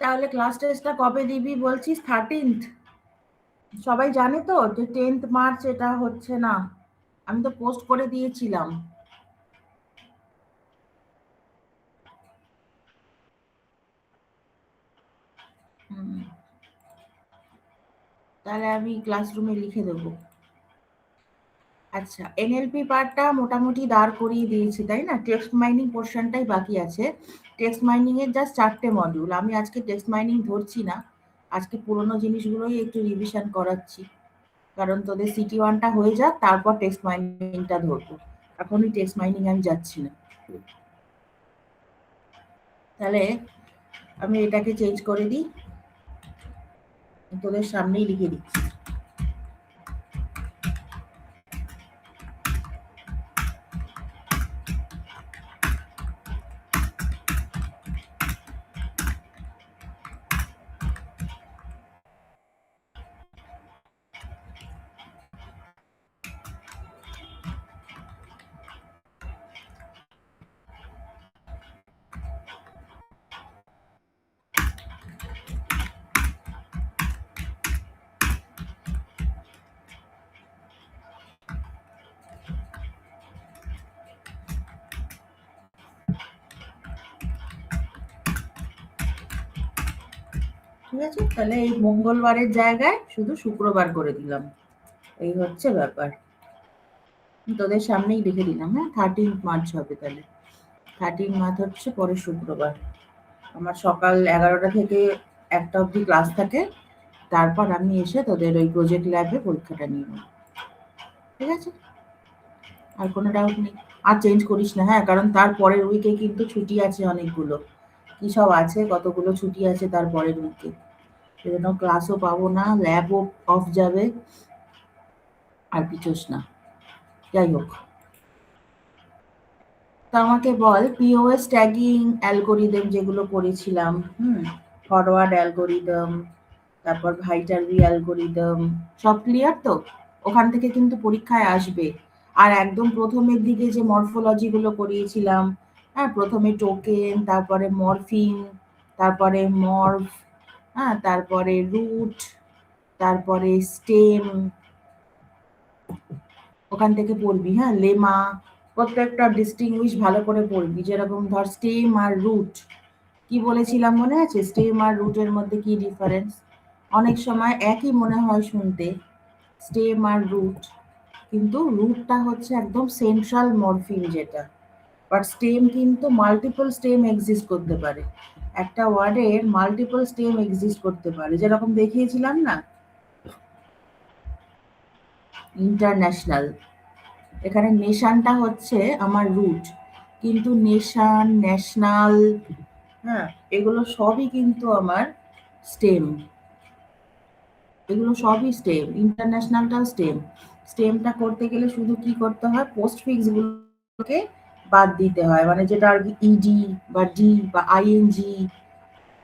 তাহলে ক্লাস টেস্টটা কবে দিবি বলছিস? 13th? সবাই জানে তো যে 10th মার্চ এটা হচ্ছে না? আমি তো পোস্ট করে দিয়েছিলাম। তাহলে আমি ক্লাসরুমে লিখে দেবো। আচ্ছা, এনএলপি পার্টটা মোটামুটি দাঁড় করিয়ে দিয়েছি, তাই না? টেক্সট মাইনিং পোর্শনটাই বাকি আছে। টেক্সট মাইনিং এর জাস্ট 4টে মডিউল। আমি আজকে টেক্সট মাইনিং ধরছি না, আজকে পুরোনো জিনিসগুলোই একটু রিভিশন করাচ্ছি, কারণ তোদের সিটি ওয়ানটা হয়ে যাক, তারপর টেক্সট মাইনিংটা ধরবো। এখনই টেক্সট মাইনিং আমি যাচ্ছি না। তাহলে আমি এটাকে চেঞ্জ করে দিই, তোদের সামনেই লিখে দিচ্ছি। ঠিক আছে, তাহলে এই মঙ্গলবারের জায়গায় শুধু শুক্রবার করে দিলাম। এই হচ্ছে ব্যাপার। তোদের সামনেই লিখে দিলাম। হ্যাঁ, 13th মার্চ হবে। তাহলে 13 মার্চ হচ্ছে পরের শুক্রবার। আমার সকাল 11টা থেকে 1টা অবধি ক্লাস থাকে, তারপর আমি এসে তোদের ওই প্রজেক্ট ল্যাবে পরীক্ষাটা নিয়ে নেব। ঠিক আছে, আর কোনো ডাউট নেই? আর চেঞ্জ করিস না, হ্যাঁ, কারণ তার পরের উইকে কিন্তু ছুটি আছে অনেকগুলো। কি সব আছে, কতগুলো ছুটি আছে তার পরের উইকে, সেজন্য ক্লাসও পাবো না, ল্যাবও অফ যাবে, আর পিছোস না। যাই হোক, তো আমাকে বল, পিওএস ট্যাগিং অ্যালগোরিদম যেগুলো করেছিলাম, ফরওয়ার্ড অ্যালগোরিদম, তারপর ভাইটারবি অ্যালগোরিদম, সব ক্লিয়ার তো? ওখান থেকে কিন্তু পরীক্ষায় আসবে। আর একদম প্রথমের দিকে যে মরফোলজি গুলো করিয়েছিলাম, হ্যাঁ, প্রথমে টোকেন, তারপরে মরফিং, তারপরে মর্ফ, হ্যাঁ, তারপরে রুট, তারপরে স্টেম, ওখান থেকে পড়বি। হ্যাঁ, লেমা, প্রত্যেকটা ডিস্টিংগুইশ ভালো করে পড়বি। যেরকম ধর স্টেম আর রুট, কি বলেছিলাম মনে আছে? স্টেম আর রুটের মধ্যে কি ডিফারেন্স? অনেক সময় একই মনে হয় শুনতে, স্টেম আর রুট, কিন্তু রুটটা হচ্ছে একদম সেন্ট্রাল মরফিম যেটা, বাট স্টেম কিন্তু মাল্টিপল স্টেম এক্সিস্ট করতে পারে। একটা ওয়ার্ডের মাল্টিপল স্টেম এক্সিস্ট করতে পারে, যেরকম দেখিয়েছিলাম না, ইন্টারন্যাশনাল। এখানে নেশানটা হচ্ছে আমার রুট, কিন্তু নেশান, ন্যাশনাল, হ্যাঁ, এগুলো সবই কিন্তু আমার স্টেম। এগুলো সবই স্টেম, ইন্টারন্যাশনালটাও স্টেম। স্টেমটা করতে গেলে শুধু কি করতে হয়, পোস্ট ফিক্স গুলোকে বাদ দিতে হয়, মানে যেটা আর কি ইডি বা ডি বা আইএনজি,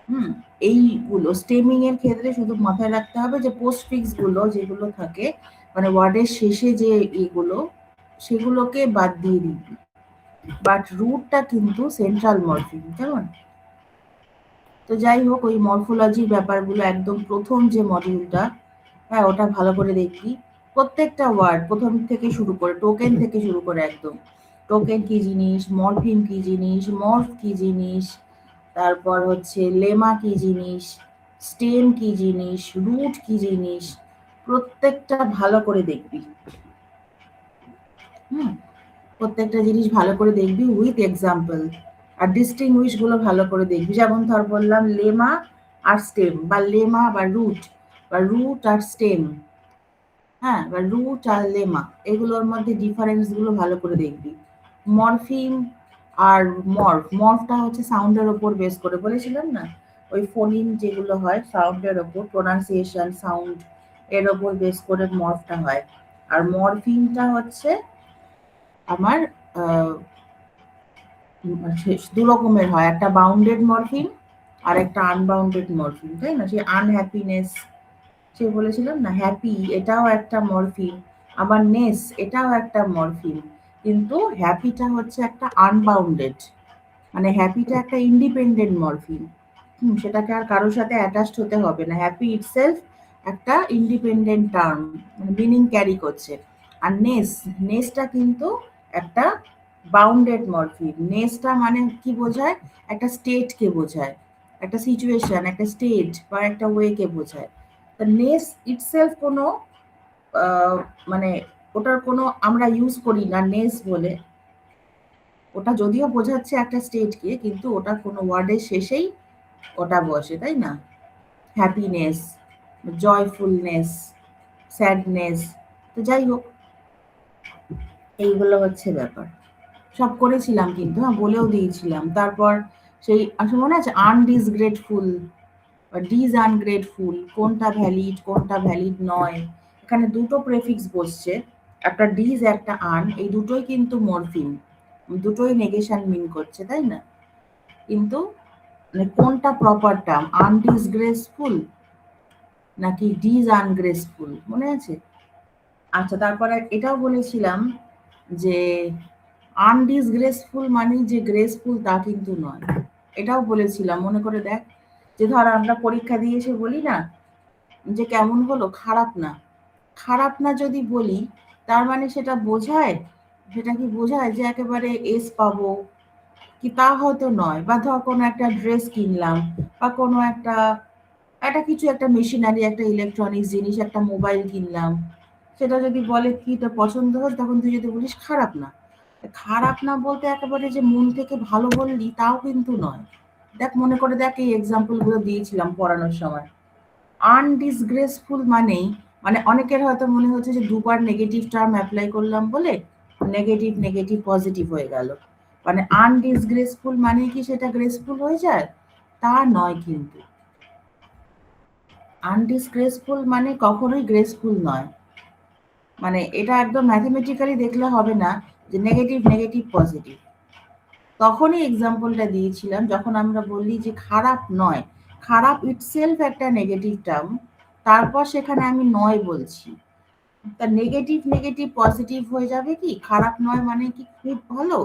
হুম, এইগুলো স্টেমিং এর ক্ষেত্রে শুধু মাথায় রাখতে হবে যে পোস্ট ফিক্স গুলো যেগুলো থাকে, মানে ওয়ার্ডের শেষে যে এগুলো, সেগুলোকে বাদ দিয়ে দিবি। বাট রুটটা কিন্তু সেন্ট্রাল মরফিম, কেমন? তো যাই হোক, ওই মরফোলজির ব্যাপারগুলো একদম প্রথম যে মডিউলটা, হ্যাঁ, ওটা ভালো করে দেখবি। প্রত্যেকটা ওয়ার্ড প্রথম থেকে শুরু করে, টোকেন থেকে শুরু করে একদম, টোকেন কি জিনিস, মরফিম কি জিনিস, মর্ফ কি জিনিস, তারপর হচ্ছে লেমা কি জিনিস, স্টেম কি জিনিস, রুট কি জিনিস, প্রত্যেকটা ভালো করে দেখবি। হুম, প্রত্যেকটা জিনিস ভালো করে দেখবি উইথ এক্সাম্পল। আর ডিস্টিংগুইশ গুলো ভালো করে দেখবি, যেমন ধর বললাম লেমা আর স্টেম, বা লেমা বা রুট, বা রুট আর স্টেম, হ্যাঁ, বা রুট আর লেমা, এগুলোর মধ্যে ডিফারেন্স গুলো ভালো করে দেখবি। মরফিম আর মর্ফ, মর্ফটা হচ্ছে সাউন্ডের ওপর বেস করে, বলেছিলাম না, ওই ফোনিম যেগুলো হয় সাউন্ডের ওপর, প্রোনাউন্সিয়েশন, সাউন্ড, এর ওপর বেস করে মর্ফটা হয়। আর মরফিমটা হচ্ছে আমার দু রকমের হয়, একটা বাউন্ডেড মরফিম আর একটা আনবাউন্ডেড মরফিম, তাই না? সেই আনহ্যাপিনেস, সে বলেছিলাম না, হ্যাপি এটাও একটা মরফিম, আবার নেস এটাও একটা মরফিম, কিন্তু হ্যাপিটা হচ্ছে একটা আনবাউন্ডেড, মানে হ্যাপিটা একটা ইন্ডিপেন্ডেন্ট মরফিম, সেটাকে আর কারোর সাথে অ্যাটাচড হতে হবে না। হ্যাপি ইটসেলফ একটা ইন্ডিপেন্ডেন্ট টার্ম, মানে মিনিং ক্যারি করছে। আর নেসটা কিন্তু একটা বাউন্ডেড মরফিম। নেসটা মানে কি বোঝায়? একটা স্টেটকে বোঝায়, একটা সিচুয়েশন, একটা স্টেট বা একটা ওয়েকে বোঝায়। তো নেস ইটসেলফ কোনো মানে ওটার কোনো আমরা ইউজ করি না নেস বলে। ওটা যদিও বোঝাচ্ছে একটা স্টেটকে, কিন্তু ওটা কোনো ওয়ার্ডের শেষেই ওটা বসে, তাই না? Happiness, joyfulness, sadness. তো যাই হোক, এইগুলো হচ্ছে ব্যাপার। সব করেছিলাম কিন্তু, হ্যাঁ, বলেও দিয়েছিলাম। তারপর সেই আসলে মনে আছে আনডিসগ্রেটফুল বা ডিজ আনগ্রেটফুল, কোনটা ভ্যালিড কোনটা ভ্যালিড নয়। এখানে দুটো প্রেফিক্স বসছে, একটা ডিজ একটা আন, এই দুটোই কিন্তু মরফিম, দুটোই নেগেশন মিন করছে, তাই না? কিন্তু মানে কোনটা প্রপার টার্ম, আনডিসগ্রেসফুল নাকি ডিজ আনগ্রেসফুল, মনে আছে? আচ্ছা, তারপরে এটাও বলেছিলাম যে আনডিসগ্রেসফুল মানে যে গ্রেসফুল তা কিন্তু নয়। এটাও বলেছিলাম, মনে করে দেখ। যে ধর আমরা পরীক্ষা দিয়ে এসে বলি না যে কেমন হলো, খারাপ না। খারাপ না যদি বলি, তার মানে সেটা বোঝায়, সেটা কি বোঝায় যে একেবারে এস পাবো? কি তা হয়তো নয়। বা ধর কোনো একটা ড্রেস কিনলাম, বা কোনো একটা একটা কিছু, একটা মেশিনারি, একটা ইলেকট্রনিক্স জিনিস, একটা মোবাইল কিনলাম, সেটা যদি বলে কি তোর পছন্দ হল, তখন তুই যদি বলিস খারাপ না। খারাপ না বলতে একেবারে যে মন থেকে ভালো বললি তাও কিন্তু নয়। দেখ, মনে করে দেখ, এই এক্সাম্পল গুলো দিয়েছিলাম পড়ানোর সময়। আনডিসগ্রেসফুল মানেই, মানে অনেকের হয়তো মনে হচ্ছে যে দুবার নেগেটিভ টার্ম অ্যাপ্লাই করলাম বলে নেগেটিভ নেগেটিভ পজিটিভ হয়ে গেল। মানে আনডিসগ্রেসফুল মানে কি সেটা গ্রেসফুল হয়ে যায়? তা নয় কিন্তু। আনডিসগ্রেসফুল মানে কখনোই গ্রেসফুল নয়। মানে এটা একদম ম্যাথমেটিক্যালি দেখলে হবে না যে নেগেটিভ নেগেটিভ পজিটিভ। তখনই এক্সাম্পলটা দিয়েছিলাম যখন আমরা বললি যে খারাপ নয়। খারাপ ইটসেলফ একটা নেগেটিভ টার্ম, তারপর সেখানে আমি নয় বলছি। তা নেগেটিভ নেগেটিভ পজিটিভ হয়ে যাবে কি? খারাপ নয় মানে কি খুব ভালো?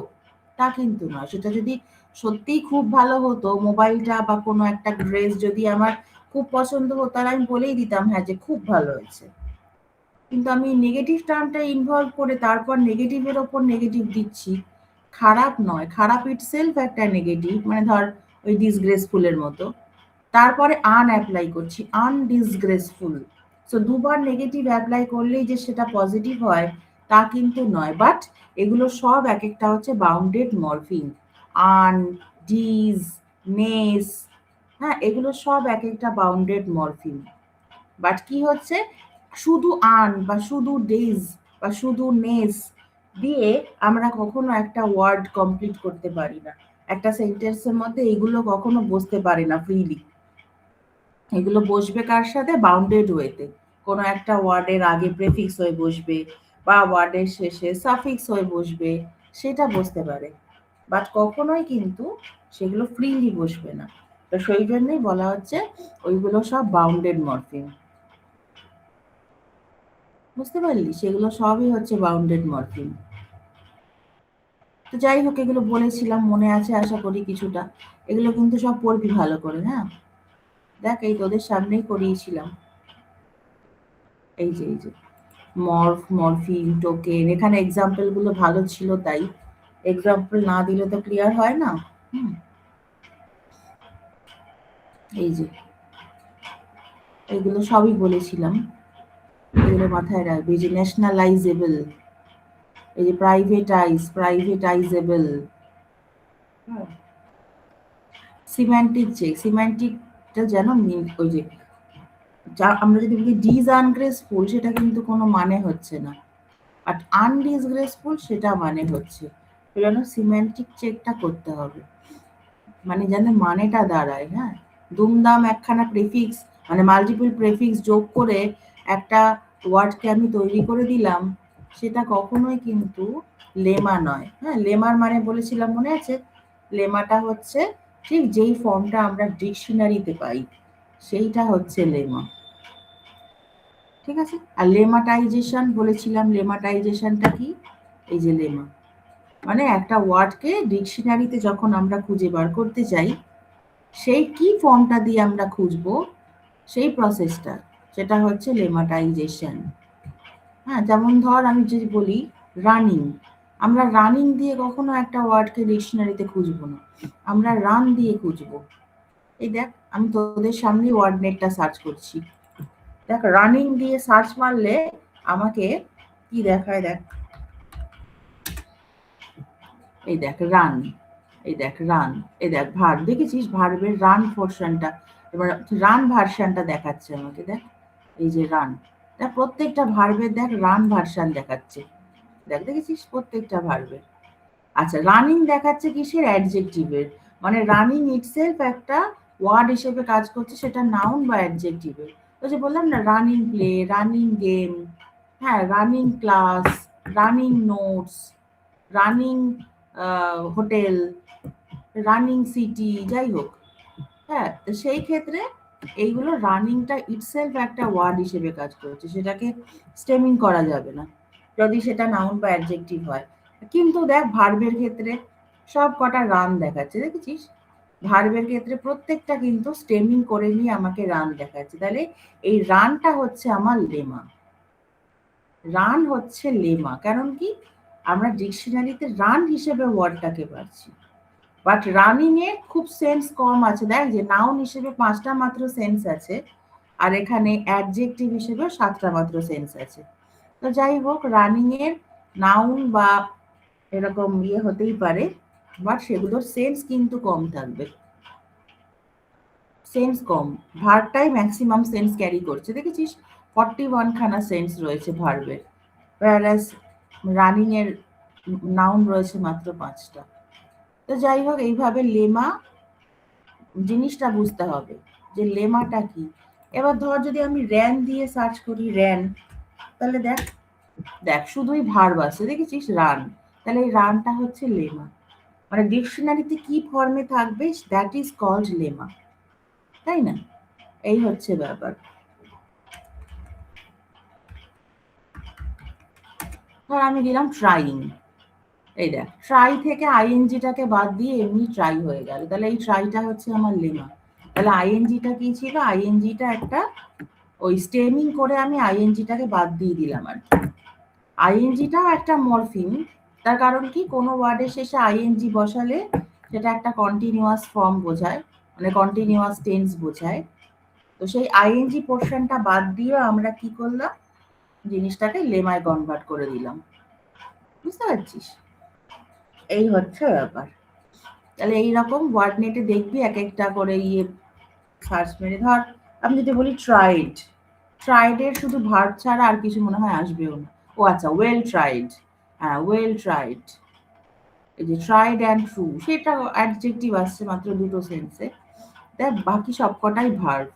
তা কিন্তু নয়। সেটা যদি সত্যিই খুব ভালো হতো, মোবাইলটা বা কোনো একটা ড্রেস যদি আমার খুব পছন্দ হতো, তাহলে আমি বলেই দিতাম হ্যাঁ যে খুব ভালো হয়েছে। কিন্তু আমি নেগেটিভ টার্মটা ইনভলভ করে তারপর নেগেটিভের ওপর নেগেটিভ দিচ্ছি। খারাপ নয়, খারাপ ইটসেলফ একটা নেগেটিভ, মানে ধর ওই ডিসগ্রেসফুলের মতো। তারপরে আন অ্যাপ্লাই করছি, আনডিসগ্রেসফুল। সো দুবার নেগেটিভ অ্যাপ্লাই করলেই যে সেটা পজিটিভ হয় তা কিন্তু নয়। বাট এগুলো সব এক একটা হচ্ছে বাউন্ডেড মরফিম। আন, ডিজ, নেস, হ্যাঁ, এগুলো সব এক একটা বাউন্ডেড মরফিম। বাট কি হচ্ছে, শুধু আন বা শুধু ডেজ বা শুধু নেস দিয়ে আমরা কখনো একটা ওয়ার্ড কমপ্লিট করতে পারি না। একটা সেন্টেন্সের মধ্যে এগুলো কখনো বসতে পারে না ফ্রিলি। এগুলো বসবে কার সাথে? বাউন্ডেড ওয়েতে। কোনো একটা ওয়ার্ডের আগে প্রেফিক্স হয়ে বসবে, বা ওয়ার্ডের শেষে সাফিক্স হয়ে বসবে, সেটা বসতে পারে। বাট কখনোই কিন্তু সেগুলো ফ্রিলি বসবে না। তো সেই জন্যই বলা হচ্ছে ওইগুলো সব বাউন্ডেড মরফিম। বুঝতে পারলি? সেগুলো সবই হচ্ছে বাউন্ডেড মরফিম। তো যাই হোক, এগুলো বলেছিলাম, মনে আছে আশা করি কিছুটা। এগুলো কিন্তু সব পড়বি ভালো করে, হ্যাঁ। দেখ, এই তোদের সামনেই করিয়েছিলাম। এই যে মরফ, মরফিম, টোকেন, এখানে এক্সাম্পল গুলো ভালো ছিল তাই। এক্সাম্পল না দিলে তো ক্লিয়ার হয় না। হুম, এই যে এগুলো সবই বলেছিলাম, এগুলো মাথায় রাখবি। এই যে ন্যাশনালাইজেবল, এই যে প্রাইভেটাইজ, প্রাইভেটাইজেবল, সিম্যান্টিক চেক, সিম্যান্টিকটা যেন ওই যে যা আমরা যদি বলি ডিজ আনগ্রেসফুল, সেটা কিন্তু কোনো মানে হচ্ছে না। আর আনডিসগ্রেসফুল সেটা মানে হচ্ছে। সেই জন্য সিম্যান্টিক চেকটা করতে হবে, মানে যেন মানেটা দাঁড়ায়, হ্যাঁ। দুমদাম একখানা প্রেফিক্স, মানে মাল্টিপল প্রেফিক্স যোগ করে একটা ওয়ার্ডকে আমি তৈরি করে দিলাম, সেটা কখনোই কিন্তু লেমা নয়। হ্যাঁ, লেমার মানে বলেছিলাম, মনে আছে? লেমাটা হচ্ছে ঠিক যেই ফর্মটা আমরা ডিকশনারিতে পাই, সেইটা হচ্ছে লেমা। ঠিক আছে? আর লেমাটাইজেশন বলেছিলাম, লেমাটাইজেশনটা কি? এই যে লেমা, মানে একটা ওয়ার্ডকে ডিকশনারিতে যখন আমরা খুঁজে বার করতে চাই, সেই কি ফর্মটা দিয়ে আমরা খুঁজবো, সেই প্রসেসটা, সেটা হচ্ছে লেমাটাইজেশন। হ্যাঁ, যেমন ধর আমি যদি বলি রানিং, আমরা রানিং দিয়ে কখনো একটা ওয়ার্ডকে ডিকশনারিতে খুঁজবো না, আমরা রান দিয়ে খুঁজবো। এই দেখ, আমি তোদের সামনে ওয়ার্ড নেটটা সার্চ করছি, দেখ রানিং দিয়ে সার্চ মারলে আমাকে কি দেখায়, দেখ এই দেখ রান, এই দেখ রান, এই দেখ ভার্ব, দেখেছিস ভার্বের রান পোর্শনটা, এবার রান ভার্সনটা দেখাচ্ছে আমাকে, দেখ এই যে রান, দেখ প্রত্যেকটা ভার্বের দেখ রান ভার্সন দেখাচ্ছে, দেখ দেখেছিস প্রত্যেকটা ভার্বের। আচ্ছা, রানিং দেখাচ্ছে কিসের, অ্যাডজেক্টিভের, মানে রানিং ইটসেলফ একটা ওয়ার্ড হিসেবে কাজ করছে, সেটা নাউন বা অ্যাডজেক্টিভের। ওই যে বললাম না, রানিং প্লে, রানিং গেম, হ্যাঁ running class, running notes, running hotel, running city, যাই হোক। হ্যাঁ, তো সেই ক্ষেত্রে এইগুলো রানিংটা ইটসেলফ একটা ওয়ার্ড হিসেবে কাজ করছে, সেটাকে স্টেমিং করা যাবে না যদি সেটা নাউন বা অ্যাডজেক্টিভ হয়। কিন্তু দেখ ভার্বের ক্ষেত্রে সব কটা রান দেখাচ্ছে, দেখেছিস ভার্বের ক্ষেত্রে প্রত্যেকটা কিন্তু স্টেমিং করে নিয়ে আমাকে রান দেখাচ্ছে, তাহলে এই রানটা হচ্ছে আমার লেমা। রান হচ্ছে লেমা, কারণ কি আমরা ডিকশনারিতে রান হিসেবে ওয়ার্ডটাকে পাচ্ছি, বাট রানিং এ খুব সেন্স কম আছে, দেখ যে নাউন হিসেবে 5টা মাত্র সেন্স আছে, আর এখানে অ্যাডজেক্টিভ হিসেবে 7টা মাত্র সেন্স আছে। তো যাই হোক, রানিং এর নাউন বা এরকম ইয়ে হতেই পারে, বাট সেগুলোর সেন্স কিন্তু কম থাকবে, সেন্স কম। ভার্বটাই ম্যাক্সিমাম সেন্স ক্যারি করছে, দেখেছিস 41 খানা সেন্স রয়েছে ভার্বের, whereas রানিং এর নাউন রয়েছে মাত্র 5টা। তো যাই হোক, এইভাবে লেমা জিনিসটা বুঝতে হবে যে লেমাটা কি। এবার ধর যদি আমি র্যান দিয়ে সার্চ করি, র্যান, তাহলে দেখ, দেখ শুধুই ভার্ব আছে, দেখেছিস রান, তাহলে এই রানটা হচ্ছে লেমা, মানে ডিকশনারিতে কি ফর্মে থাকবে দ্যাট ইজ কল্ড লেমা, তাই না? এই হচ্ছে ব্যাপার। ধর আমি দিলাম ট্রাইং, এই দেখ ট্রাই থেকে আইএনজিটাকে বাদ দিয়ে এমনি ট্রাই হয়ে গেল, তাহলে এই ট্রাইটা হচ্ছে আমার লেমা। তাহলে আইএনজিটা কি ছিল, আইএনজিটা একটা ওই স্টেমিং করে আমি আইএনজিটাকে বাদ দিয়ে দিলাম আর কি। আইএনজিটাও একটা মরফিম, তার কারণ কি কোনো ওয়ার্ডের শেষে আইএনজি বসালে সেটা একটা কন্টিনিউয়াস ফর্ম বোঝায়, মানে কন্টিনিউয়াস টেন্স বোঝায়। তো সেই আইএনজি পোর্শনটা বাদ দিয়ে আমরা কি করলাম, জিনিসটাকে লেমায় কনভার্ট করে দিলাম, বুঝতে পারছিস? এই হচ্ছে ব্যাপার। তাহলে এইরকম ওয়ার্ড নেটে দেখবি এক একটা করে ইয়ে সার্চ মেরে, ধর আমি যদি বলি ট্রাইড, ট্রাইডের শুধু ভার্ব ছাড়া আর কিছু মনে হয় আসবেও না। ও আচ্ছা, ওয়েল ট্রাইড, হ্যাঁ ওয়েল ট্রাইড, এই যে ট্রাইড অ্যান্ড ট্রু, সেটা অ্যাডজেক্টিভ আসছে মাত্র 2টো সেন্সে, দেখ বাকি সবকটাই ভার্ব।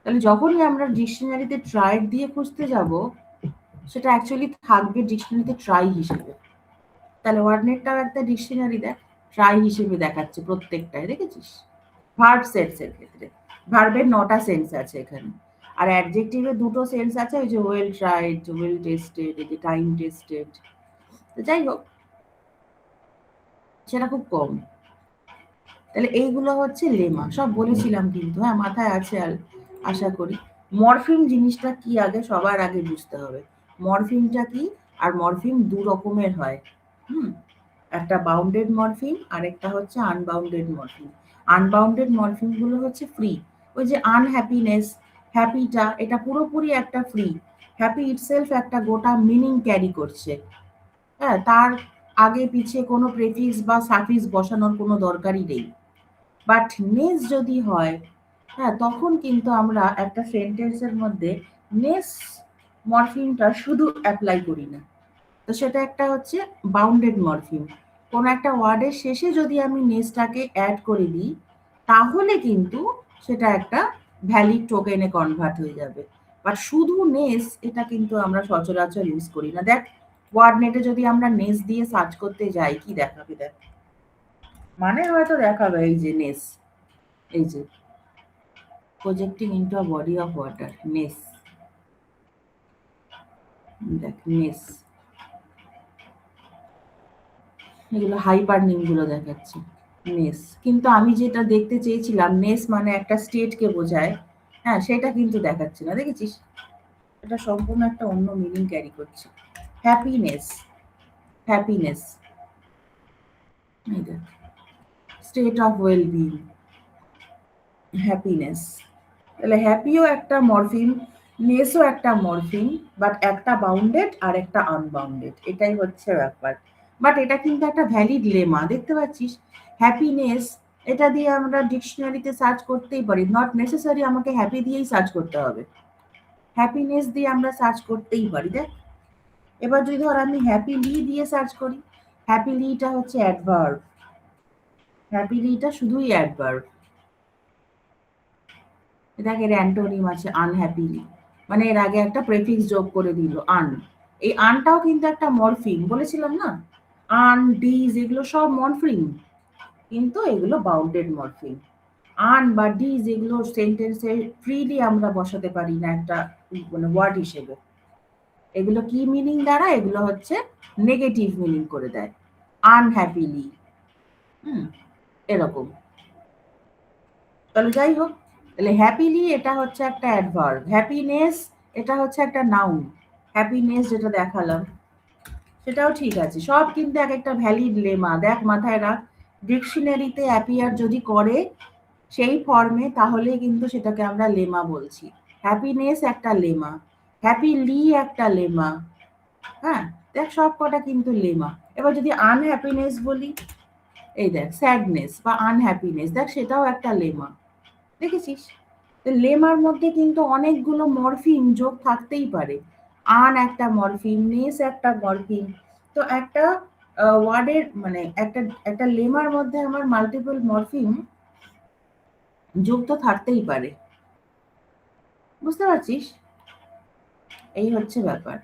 তাহলে যখনই আমরা ডিকশনারিতে ট্রাইড দিয়ে খুঁজতে যাব, সেটা অ্যাকচুয়ালি থাকবে ডিকশনারিতে ট্রাই হিসেবে। তাহলে ওয়ার্ডনেটটাও একটা ডিকশনারি দেখ, ট্রাই হিসেবে দেখাচ্ছে প্রত্যেকটাই, দেখেছিস ভার্ব সেন্স এর ক্ষেত্রে ভার্বের 9টা সেন্স আছে এখানে, আর অ্যাডজেক্টিভের 2টো সেন্স আছে, ওই যে ওয়েল ট্রাইড, ওয়েল টেস্টেড, এই যে টাইম টেস্টেড। তো যাই হোক, সেটা খুব কম। তাহলে এইগুলো হচ্ছে লেমা, সব বলেছিলাম কিন্তু, হ্যাঁ মাথায় আছে আর আশা করি। মরফিম জিনিসটা কি আগে সবার আগে বুঝতে হবে, মরফিমটা কি। আর মরফিম 2 রকমের হয়, হুম, একটা বাউন্ডেড মরফিম আর একটা হচ্ছে আনবাউন্ডেড মরফিম। আনবাউন্ডেড মরফিম গুলো হচ্ছে ফ্রি, ওই যে আনহ্যাপিনেস, হ্যাপিটা এটা পুরোপুরি একটা ফ্রি, হ্যাপি ইটসেলফ একটা গোটা মিনিং ক্যারি করছে, হ্যাঁ তার আগে পিছে কোনো প্রেফিক্স বা সাফিক্স বসানোর কোনো দরকারই নেই। বাট নেস যদি হয়, হ্যাঁ তখন কিন্তু আমরা একটা সেন্টেন্সের মধ্যে নেস মরফিমটা শুধু অ্যাপ্লাই করি না, তো সেটা একটা হচ্ছে বাউন্ডেড মরফিম। কোনো একটা ওয়ার্ডের শেষে যদি আমি নেসটাকে অ্যাড করে দিই, তাহলে কিন্তু সেটা একটা ভ্যালিড টোকেনে কনভার্ট হয়ে যাবে। বাট শুধু নেস এটা কিন্তু আমরা সচরাচর ইউজ করি না। দেখ ওয়ার্ড নেটে যদি আমরা নেস দিয়ে সার্চ করতে যাই, কি দেখাবে, দেখ মানে হয়তো দেখাবে এই যে নেস, এই যে projecting into a body of water, ness, দেখ নেস, এগুলো হাইপার নিম গুলো দেখাচ্ছে, নেস, কিন্তু আমি যেটা দেখতে চেয়েছিলাম নেস মানে একটা স্টেটকে বোঝায়, হ্যাঁ সেটা কিন্তু দেখাচ্ছে না, দেখেছিস? এটা সম্পূর্ণ একটা অন্য মিনিং ক্যারি করছে। হ্যাপিনেস, হ্যাপিনেস, এই দেখ, state of well being, happiness. তাহলে হ্যাপিও একটা মরফিম, নেসও একটা মরফিম, বাট একটা বাউন্ডেড আর একটা আনবাউন্ডেড, এটাই হচ্ছে ব্যাপার। বাট এটা কিন্তু একটা ভ্যালিড লেমা, দেখতে পাচ্ছিস? হ্যাপিনেস, এটা দিয়ে আমরা ডিকশনারিতে সার্চ করতেই পারি, নট নেসেসারি আমাকে হ্যাপি দিয়েই সার্চ করতে হবে, হ্যাপিনেস দিয়ে আমরা সার্চ করতেই পারি, দেখ। এবার যদি ধর আমি হ্যাপিলি দিয়ে সার্চ করি, হ্যাপিলিটা হচ্ছে অ্যাডভার্ব, হ্যাপিলিটা শুধুই অ্যাডভার্ব। এটাকে অ্যান্টোনিম আছে আনহ্যাপিলি, মানে এর আগে একটা প্রেফিক্স যোগ করে দিল আন। এই আনটাও কিন্তু একটা মরফিম, বলেছিলাম না? আন, ডিজ এগুলো সব মরফিম, কিন্তু এগুলো বাউন্ডেড মরফিম। আন বা ডিজ এগুলো সেন্টেন্সে ফ্রিলি আমরা বসাতে পারি না একটা মানে ওয়ার্ড হিসেবে। এগুলো কি মিনিং দ্বারা, এগুলো হচ্ছে নেগেটিভ মিনিং করে দেয়, আনহ্যাপিলি, হুম, এরকম। তাহলে যাই হোক, তাহলে হ্যাপিলি এটা হচ্ছে একটা অ্যাডভার্ব, হ্যাপিনেস এটা হচ্ছে একটা নাউন, হ্যাপিনেস যেটা দেখালাম সেটাও ঠিক আছে, সব কিন্তু এক একটা ভ্যালিড লেমা, দেখ মাথায় রাখ। ডিকশনারিতে অ্যাপিয়ার যদি করে সেই ফর্মে, তাহলে কিন্তু সেটাকে আমরা লেমা বলছি। হ্যাপিনেস একটা লেমা, হ্যাপিলি একটা লেমা, হ্যাঁ, দেখ সব কটা কিন্তু লেমা। এবার যদি আনহ্যাপিনেস বলি, এই দেখ স্যাডনেস বা আনহ্যাপিনেস, দেখ সেটাও একটা লেমা, দেখেছিস? তো লেমার মধ্যে কিন্তু অনেকগুলো মরফিম যোগ থাকতেই পারে, আন একটা মরফিম, নেস একটা মরফিম। তো একটা ওয়ার্ডের মানে একটা একটা লেমার মধ্যে আমার মাল্টিপল মরফিম যোগ তো থাকতেই পারে, বুঝতে পারছিস? এই হচ্ছে ব্যাপার।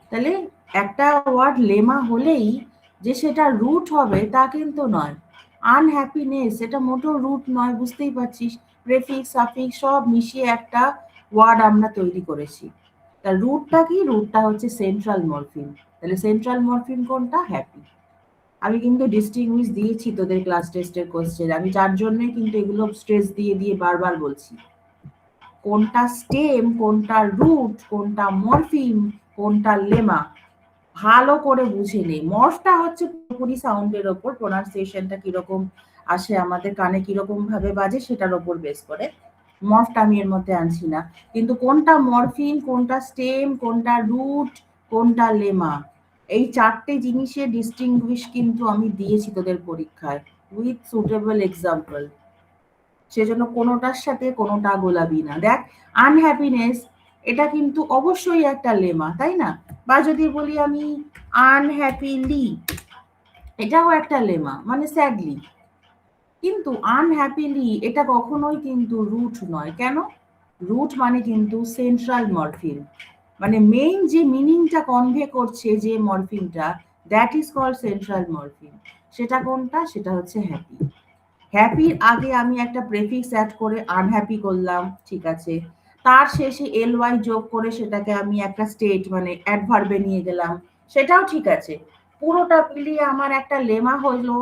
তাহলে একটা ওয়ার্ড লেমা হলেই যে সেটা রুট হবে তা কিন্তু নয়। আনহ্যাপিনেস এটা মোটেও রুট নয়, বুঝতেই পারছিস? প্রেফিক্স সাফিক্স সব মিশিয়ে একটা ওয়ার্ড আমরা তৈরি করেছি। তার রুটটা কি? রুটটা হচ্ছে সেন্ট্রাল মরফিম। তাহলে সেন্ট্রাল মরফিম কোনটা? হ্যাপি। আমি কিন্তু ডিস্টিংগুইশ দিয়েছি তোদের ক্লাস টেস্টের কোশ্চেন, আমি যার জন্যই কিন্তু এগুলো স্ট্রেস দিয়ে দিয়ে বারবার বলছি। কোনটা স্টেম, কোনটা রুট, কোনটা মরফিম, কোনটা লেমা, ভালো করে বুঝে নেই। মর্ফটা হচ্ছে পুরোপুরি সাউন্ডের ওপর, প্রোনাউন্সিয়েশনটা কিরকম আসে আমাদের কানে, কিরকম ভাবে বাজে সেটার ওপর বেস করে। মর্ফটা আমি এর মধ্যে আনছি না, কিন্তু কোনটা মরফিম, কোনটা স্টেম, কোনটা রুট, কোনটা লেমা, এই চারটে জিনিসের ডিস্টিংগুইশ কিন্তু আমি দিয়েছি তোদের পরীক্ষায় উইথ সুটেবল এক্সাম্পল। সেজন্য কোনোটার সাথে কোনোটা গোলাবি না। দেখ, আনহ্যাপিনেস এটা কিন্তু অবশ্যই একটা লেমা, তাই না? বা যদি বলি আমি আনহ্যাপিলি, এটাও একটা লেমা, মানে স্যাডলি। কিন্তু আনহ্যাপিলি এটা কখনোই কিন্তু রুট নয়, কেন? রুট মানে কিন্তু সেন্ট্রাল মরফিম, মানে মেইন যে মিনিংটা কনভে করছে যে মরফিমটা, that is called central morpheme. সেটা কোনটা? সেটা হচ্ছে হ্যাপি। হ্যাপির আগে আমি একটা প্রেফিক্স অ্যাড করে আনহ্যাপি করলাম, ঠিক আছে, তার শেষে এল ওয়াই যোগ করে সেটাকে আমি একটা স্টেট মানে অ্যাডভার্বে নিয়ে গেলাম, সেটাও ঠিক আছে। পুরোটা মিলিয়ে আমার একটা লেমা হলো,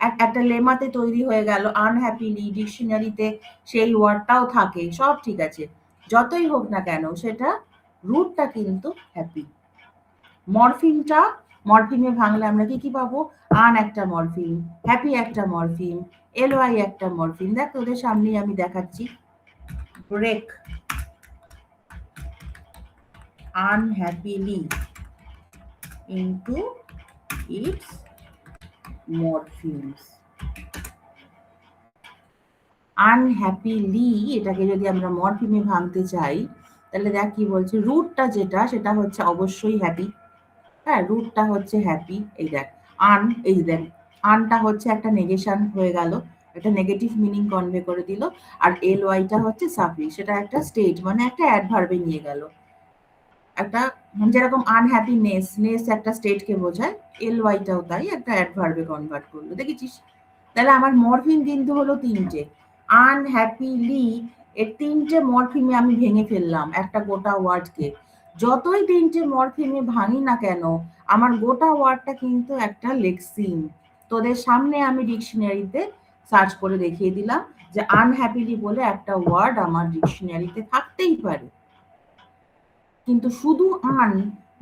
একটা লেমাতে তৈরি হয়ে গেল আনহ্যাপিলি, ডিকশনারিতে সেই ওয়ার্ডটাও থাকে, সব ঠিক আছে। যতই হোক না কেন সেটা রুটটা কিন্তু হ্যাপি। মরফিমটা, মরফিমে ভাঙলে আমরা কি কি পাবো? আন একটা মরফিম, হ্যাপি একটা মরফিম, এলওয়াই একটা মরফিম। দেখ তোদের সামনেই আমি দেখাচ্ছি। Break unhappily into its morphemes. Unhappily এটাকে যদি আমরা মরফিমে ভাঙতে চাই, তাহলে দেখ কি বলছে, রুটটা যেটা সেটা হচ্ছে অবশ্যই হ্যাপি, হ্যাঁ রুটটা হচ্ছে হ্যাপি। এই দেখ আন, এই দেখ আনটা হচ্ছে একটা নেগেশন হয়ে গেল, একটা নেগেটিভ মিনিং কনভে করে দিল। আর এল ওয়াইটা হচ্ছে সাফিক্স, সেটা একটা স্টেট মানে একটা অ্যাডভার্বে নিয়ে গেল। একটা যেরকম আনহ্যাপিনেস, নেস একটা স্টেটকে বোঝায়, এল ওয়াইটাও তাই একটা অ্যাডভার্বে কনভার্ট করলো, দেখেছিস? তাহলে আমার মরফিম কিন্তু হলো তিনটে। আনহ্যাপিলি এর তিনটে মরফিমে আমি ভেঙে ফেললাম একটা গোটা ওয়ার্ডকে। যতই তিনটে মরফিমে ভাঙি না কেন, আমার গোটা ওয়ার্ডটা কিন্তু একটা লেক্সিম, তোদের সামনে আমি ডিকশনারিতে সার্চ করে দেখিয়ে দিলাম যে আনহ্যাপিলি বলে একটা ওয়ার্ড আমার ডিকশনারিতে থাকতেই পারে, কিন্তু শুধু আন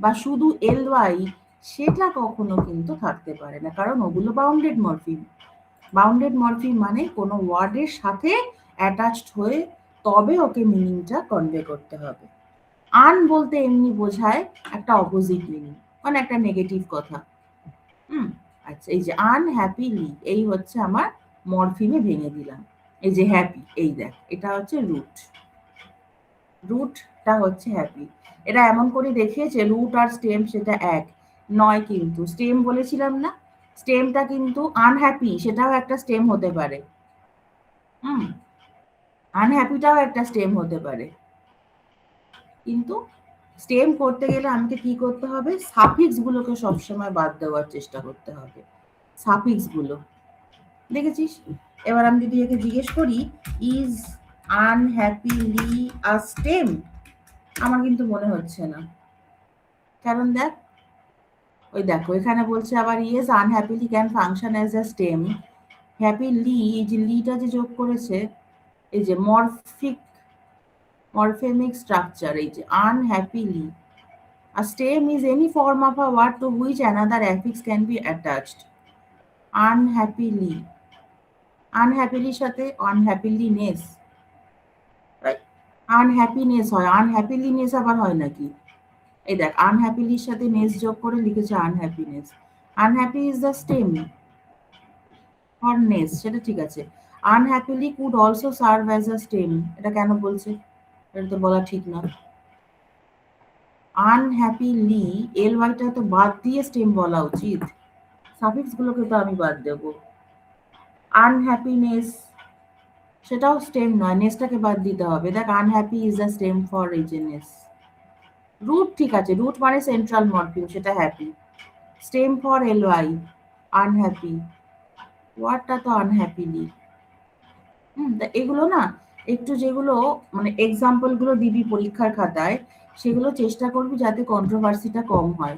বা শুধু এলওয়াই সেটা কখনো কিন্তু থাকতে পারে না, কারণ ওগুলো বাউন্ডেড মরফিম। বাউন্ডেড মরফিম মানে কোনো ওয়ার্ডের সাথে অ্যাটাচড হয়ে তবে ওকে মিনিংটা কনভে করতে হবে। আন বলতে এমনি বোঝায় একটা অপোজিট মিনিং, মানে একটা নেগেটিভ কথা। আচ্ছা, এই যে আনহ্যাপিলি এই হচ্ছে আমার মরফিমে ভেঙে দিলাম। এই যে হ্যাপি, এই দেখ এটা হচ্ছে রুট, রুটটা হচ্ছে হ্যাপি। এটা এমন করে দেখিয়েছে রুট আর স্টেম সেটা এক নয়, কিন্তু স্টেম বলেছিলাম না, স্টেমটা কিন্তু আনহ্যাপি সেটাও একটা স্টেম হতে পারে। আনহ্যাপিটাও একটা স্টেম হতে পারে, কিন্তু স্টেম করতে গেলে আমাকে কি করতে হবে, সাফিক্স গুলোকে সবসময় বাদ দেওয়ার চেষ্টা করতে হবে। সাফিক্স গুলো দেখেছিস? এবার আমি যদি একে জিজ্ঞেস করি ইজ আনহ্যাপিলি আ স্টেম, আমার কিন্তু মনে হচ্ছে না, কারণ দেখ ওই দেখো এখানে বলছে আবার yes unhappily can function as a stem. Happily, এই যে লিটা যে যোগ করেছে, এই যে মরফেমিক স্ট্রাকচার, এই যে আনহ্যাপিলি, a stem is any form of a word to which another affix can be attached. Unhappily, unhappily সাথে unhappiness, আনহ্যাপিনেস হয়, আনহ্যাপিলিনেস আবার হয় নাকি? এই দেখ আনহ্যাপিলির সাথে নেস যোগ করে লিখেছে unhappiness. Unhappy is the stem for ness, সেটা ঠিক আছে। Unhappily could also serve as a stem, এটা কেন বলছে? এটা তো বলা ঠিক না। আনহ্যাপিলি এল ওয়াইটা তো বাদ দিয়ে স্টেম বলা উচিত, সাফিক্স গুলোকে তো আমি বাদ দেবো। আনহ্যাপিনেস সেটাও স্টেম নয়, নেসটাকে বাদ দিতে হবে। দেখ unhappy is the stem for রিজেনেস। রুট ঠিক আছে, রুট মানে সেন্ট্রাল মরফিম, সেটা happy. Stem for LY unhappy, ওয়ার্ডটা তো আনহ্যাপিলি। এগুলো না একটু যেগুলো মানে এক্সাম্পল গুলো দিবি পরীক্ষার খাতায়, সেগুলো চেষ্টা করবি যাতে কন্ট্রোভার্সিটা কম হয়।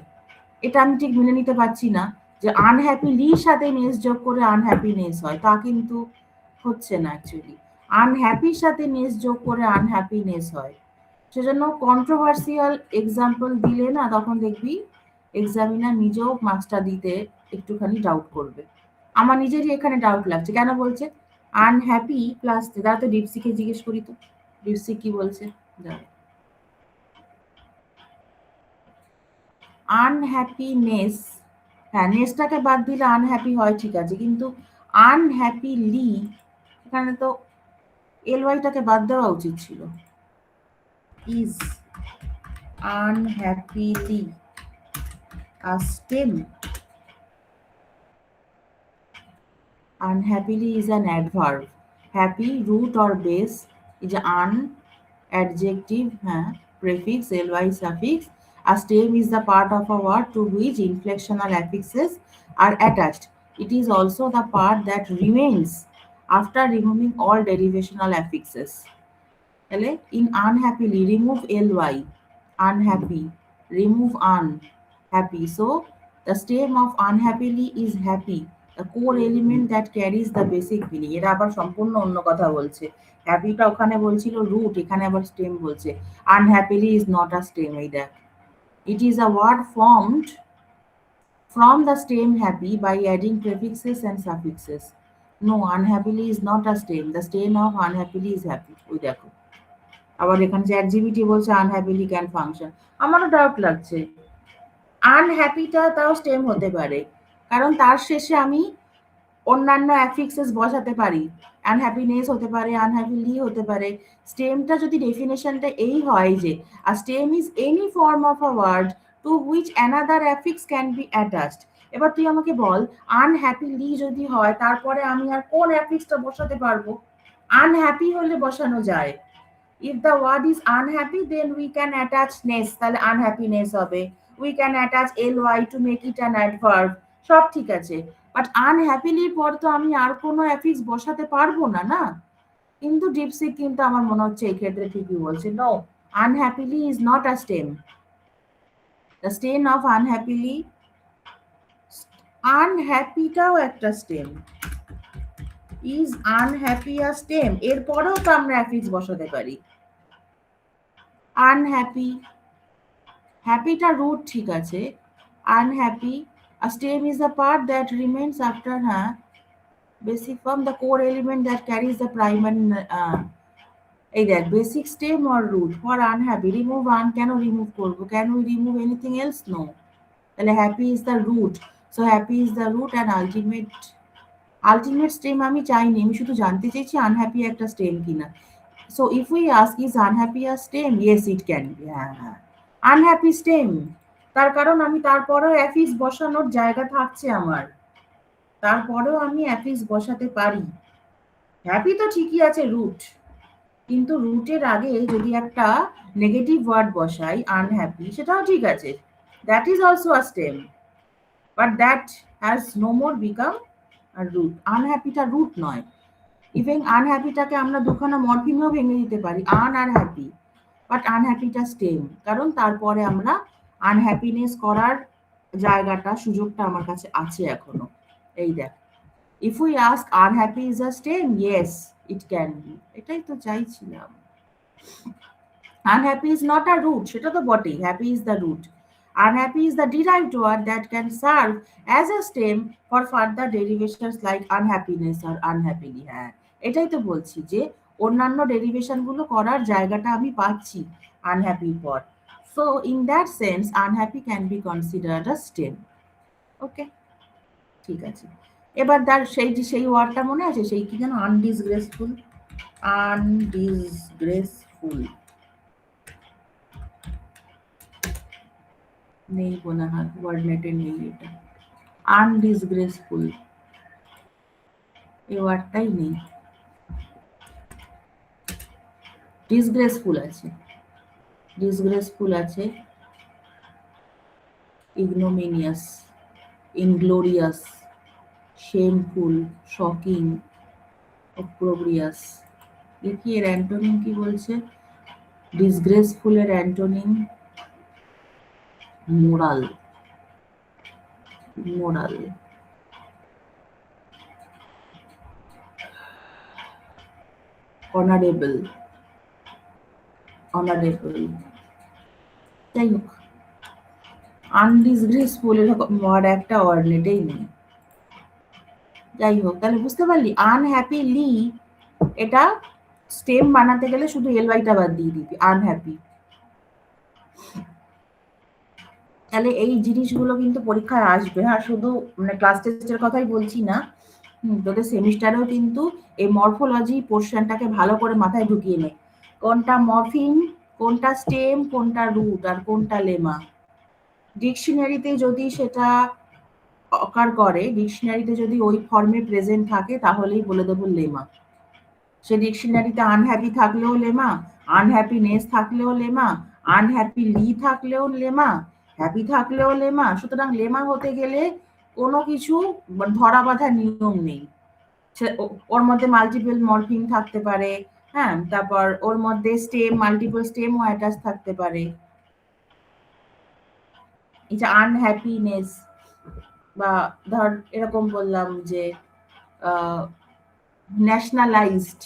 এটা আমি ঠিক মেনে নিতে পারছি না যে আনহ্যাপিলির সাথে নেস যোগ করে আনহ্যাপিনেস হয়, তা কিন্তু হচ্ছে না অ্যাকচুয়ালি। আনহ্যাপির সাথে নেস যোগ করে আনহ্যাপিনেস হয়, সেজন্য কন্ট্রোভার্সিয়াল এক্সাম্পল দিলে না তখন দেখবি এক্সামিনার নিজেও মার্কসটা দিতে একটুখানি ডাউট করবে। আমার নিজেরই এখানে ডাউট লাগছে, কেন বলছে আনহ্যাপি প্লাস, দাঁড়া তো ডিপসিকে জিজ্ঞেস করি তো ডিপসি কি বলছে। আনহ্যাপিনেস, হ্যাঁ নেসটাকে বাদ দিলে আনহ্যাপি হয় ঠিক আছে, কিন্তু আনহ্যাপিলি এখানে তো এলওয়াইটাকে বাদ দেওয়া উচিত ছিল। Is unhappily a stem. Unhappily is an adverb. Happy root or base is an adjective, prefix, ly suffix. A stem is the part of a word to which inflectional affixes are attached. It is also the part that remains after removing all derivational affixes. In unhappily, remove ly, unhappy, remove happy. So the stem of unhappily is happy, the core element that carries the basic meaning. এরা আবার সম্পূর্ণ অন্য কথা বলছে। হ্যাপিটা ওখানে বলছিল root, এখানে আবার স্টেম বলছে। আনহ্যাপিলি ইজ নট আ স্টেম, এই দেখ। It is a word formed from the stem happy by adding prefixes and suffixes. No, unhappily is not a stem. The stem of unhappily is happy. ওই দেখো আবার এখানে chat GPT বলছে আনহ্যাপিলি can function. আমারও doubt লাগছে, আনহ্যাপিটা তাও stem হতে পারে, কারণ তার শেষে আমি অন্যান্য অ্যাফিক্সেস বসাতে পারি। আনহ্যাপিনেস হতে পারে, আনহ্যাপিলি হতে পারে। স্টেমটা যদি ডেফিনেশনটা এই হয় যে a stem is any form of a word to which another affix can be attached. এবার তুই আমাকে বল আনহ্যাপিলি যদি হয় তারপরে আমি আর কোন অ্যাফিক্সটা বসাতে পারবো? আনহ্যাপি হলে বসানো যায়। If the word is unhappy, then we can attach ness, তাহলে unhappiness হবে। We can attach ly to make it an adverb, সব ঠিক আছে। বাট আনহ্যাপিলির পর তো আমি আর কোনো অ্যাফিক্স বসাতে পারবো না, না? কিন্তু ডিপসিক কিন্তু আমার মনে হচ্ছে এই ক্ষেত্রে ঠিকই বলছে। No, unhappily is not a stem. The stem of unhappily আনহ্যাপিটাও একটা stem. Is unhappy a stem? এরপরেও তো আমরা অ্যাফিক্স বসাতে পারি। আনহ্যাপি, হ্যাপিটা রুট, ঠিক আছে। Unhappy, a stem is the part that remains after basic form, the core element that carries the primary এই দেখ, basic stem or root for unhappy. Remove un, কেন রিমুভ করবো? Can we remove anything else? No. তাহলে happy is the root, so happy is the root and ultimate stem আমি চাইনি, আমি শুধু জানতে চেয়েছি আনহ্যাপি একটা স্টেম কিনা। So if we ask is unhappy a stem, yes it can B. হ্যাঁ, আনহ্যাপি স্টেম। তার কারণ আমি তারপরেও অ্যাফিক্স বসানোর জায়গা থাকছে আমার, তারপরেও আমি অ্যাফিক্স বসাতে পারি। হ্যাপি তো ঠিকই আছে রুট, কিন্তু রুটের আগে যদি একটা নেগেটিভ ওয়ার্ড বসাই আনহ্যাপি, সেটাও ঠিক আছে, that is also a stem, but that has no more become a root. আনহ্যাপিটা রুট নয়। ইভেন আনহ্যাপিটাকে আমরা দুখানা মরফিমেও ভেঙে দিতে পারি, আন আর হ্যাপি, বাট আনহ্যাপিটা স্টেম, কারণ তারপরে আমরা আনহ্যাপিনেস করার জায়গাটা, সুযোগটা আমার কাছে আছে এখনো। এই দেখ, if we ask unhappy is a stem, yes it can be. এটাই তো চাইছিলাম। Unhappy is not a root, সেটা তো বটেই, happy is the root. Unhappy is the derived word that can serve as a stem for further derivations like unhappiness or unhappily. হ্যাঁ, এটাই তো বলছি যে অন্যান্য ডেরিভেশন গুলো করার জায়গাটা আমি পাচ্ছি আনহ্যাপির পর। So in that sense unhappy can be considered a stem. Okay, ঠিক আছে। এবার তার সেই ওয়ার্ডটা মনে আছে, সেই কি যেন, আনডিসগ্রেসফুল। আনডিসগ্রেসফুল নেই মনে হয়, ওয়ার্ডনেটে নেই এটা। আনডিসগ্রেসফুল এই ওয়ার্ডটাই নেই, ডিসগ্রেসফুল আছে, ডিসগ্রেসফুল আছে, ignominious, inglorious, shameful, shocking, opprobrious. দেখি এর অ্যান্টোনিম কি বলছে। ডিসগ্রেসফুলের antonym moral, moral. Honourable, honourable. যাই হোক, আনডিসগ্রেসফুল এরকম ওয়ার্ড একটা অর্ডিনেটেই নেই। যাই হোক, তাহলে বুঝতে পারলি আনহ্যাপিলি এটা স্টেম বানাতে গেলে শুধু এলওয়াইটা বাদ দিয়ে দিবি, আনহ্যাপি। তাহলে এই জিনিসগুলো কিন্তু পরীক্ষায় আসবে। হ্যাঁ, শুধু মানে ক্লাস টেস্টের কথাই বলছি না, তোদের সেমিস্টারেও কিন্তু এই মরফোলজি পোর্শনটাকে ভালো করে মাথায় ঢুকিয়ে নে। কোনটা মরফিম, কোনটা স্টেম, কোনটা রুট, আর কোনটা লেমা। ডিকশনারিতে যদি সেটা অকার করে, ডিকশনারিতে যদি ওই ফর্মে প্রেজেন্ট থাকে, তাহলেই বলে দেবো লেমা। সে ডিকশনারিতে আনহ্যাপি থাকলেও লেমা, আনহ্যাপিনেস থাকলেও লেমা, আনহ্যাপিলি থাকলেও লেমা, হ্যাপি থাকলেও লেমা। সুতরাং লেমা হতে গেলে কোনো কিছু ধরা বাঁধা নিয়ম নেই। ওর মধ্যে মাল্টিপল মরফিম থাকতে পারে, হ্যাঁ, তারপর ওর মধ্যে স্টেম, মাল্টিপল স্টেমও অ্যাটাচ থাকতে পারে। এই যে আনহ্যাপিনেস, বা ধর এরকম বললাম যে ন্যাশনালাইজড,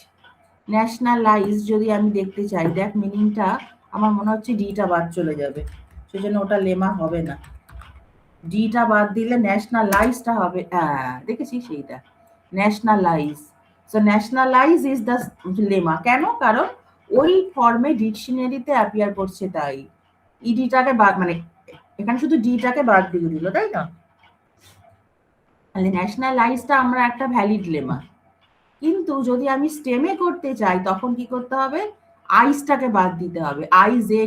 ন্যাশনালাইজ যদি আমি দেখতে চাই, দেখ মিনিংটা আমার মনে হচ্ছে ডিটা বাদ চলে যাবে, সেজন্য ওটা লেমা হবে না। ডিটা বাদ দিলে ন্যাশনালাইজটা হবে। দেখেছিস সেইটা, nationalise. So nationalise is the lemma. কেন? কারণ ওই ফর্মে ডিকশনারিতে অ্যাপিয়ার করছে, তাই ইডিটাকে বাদ, মানে এখানে শুধু ডিটাকে বাদ দিয়ে দিল, তাই না? তাহলে ন্যাশনালাইজটা আমরা একটা ভ্যালিড লেমা। কিন্তু যদি আমি স্টেমে করতে চাই, তখন কি করতে হবে? আইসটাকে বাদ দিতে হবে, IZE,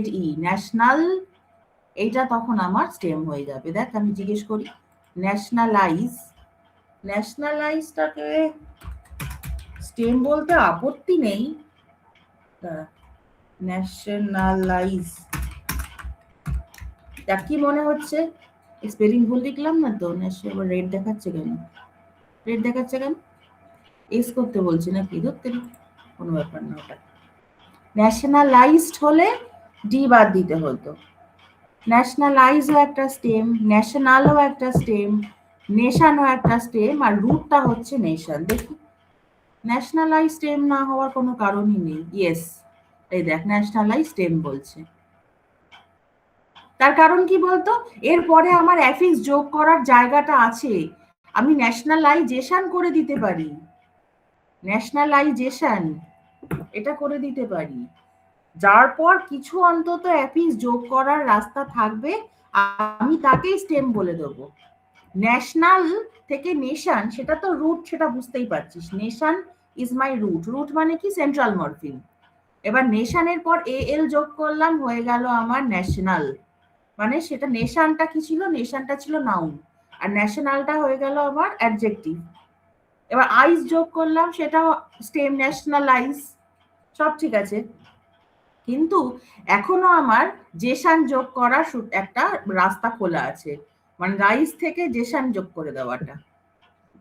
ন্যাশনাল, এইটা তখন আমার স্টেম হয়ে যাবে। দেখ আমি জিজ্ঞেস করি, ন্যাশনালাইজ, ন্যাশনালাইজটাকে স্টেম বলতে আপত্তি নেই। ন্যাশনালাইজ, দেখ কি মনে হচ্ছে, স্পেলিং ভুল লিখলাম না তো? এবার রেড দেখাচ্ছে কেন? রেড দেখাচ্ছে কেন? এস করতে বলছি নাকি? ধরতে কোনো ব্যাপার না। ওটা ন্যাশনালাইজড হলে ডি বাদ দিতে হতো। ন্যাশনালাইজও একটা স্টেম, ন্যাশনালও একটা স্টেম, নেশানও একটা স্টেম, আর রুটটা হচ্ছে নেশন। দেখি, ন্যাশনালাইজ স্টেম না হওয়ার কোনো কারণই নেই। ইয়েস, এই দেখ ন্যাশনালাইজ স্টেম বলছে। তার কারণ কি বলতো, এরপরে আমার অ্যাফিক্স যোগ করার জায়গাটা আছে, আমি ন্যাশনালাইজেশন করে দিতে পারি, ন্যাশনালাইজেশন এটা করে দিতে পারি, যার পর কিছু অন্তত অ্যাফিক্স যোগ করার রাস্তা থাকবে, আমি তাকেই স্টেম বলে দেবো। ন্যাশনাল থেকে নেশন, সেটা তো রুট, সেটা বুঝতেই পারছিস, nation is my root, root মানে কি সেন্ট্রাল মরফিম। এবার নেশনের পর এ এল যোগ করলাম, হয়ে গেল আমার ন্যাশনাল, মানে সেটা নেশনটা কি ছিল, নেশনটা ছিল নাউন, আর ন্যাশনালটা হয়ে গেল আমার অ্যাডজেক্টিভ। এবার আইস যোগ করলাম, সেটা স্টেম, ন্যাশনালাইজ, সব ঠিক আছে, কিন্তু এখনো আমার জেসান যোগ করার একটা রাস্তা খোলা আছে, মানে রাইস থেকে জেসান যোগ করে দেওয়াটা,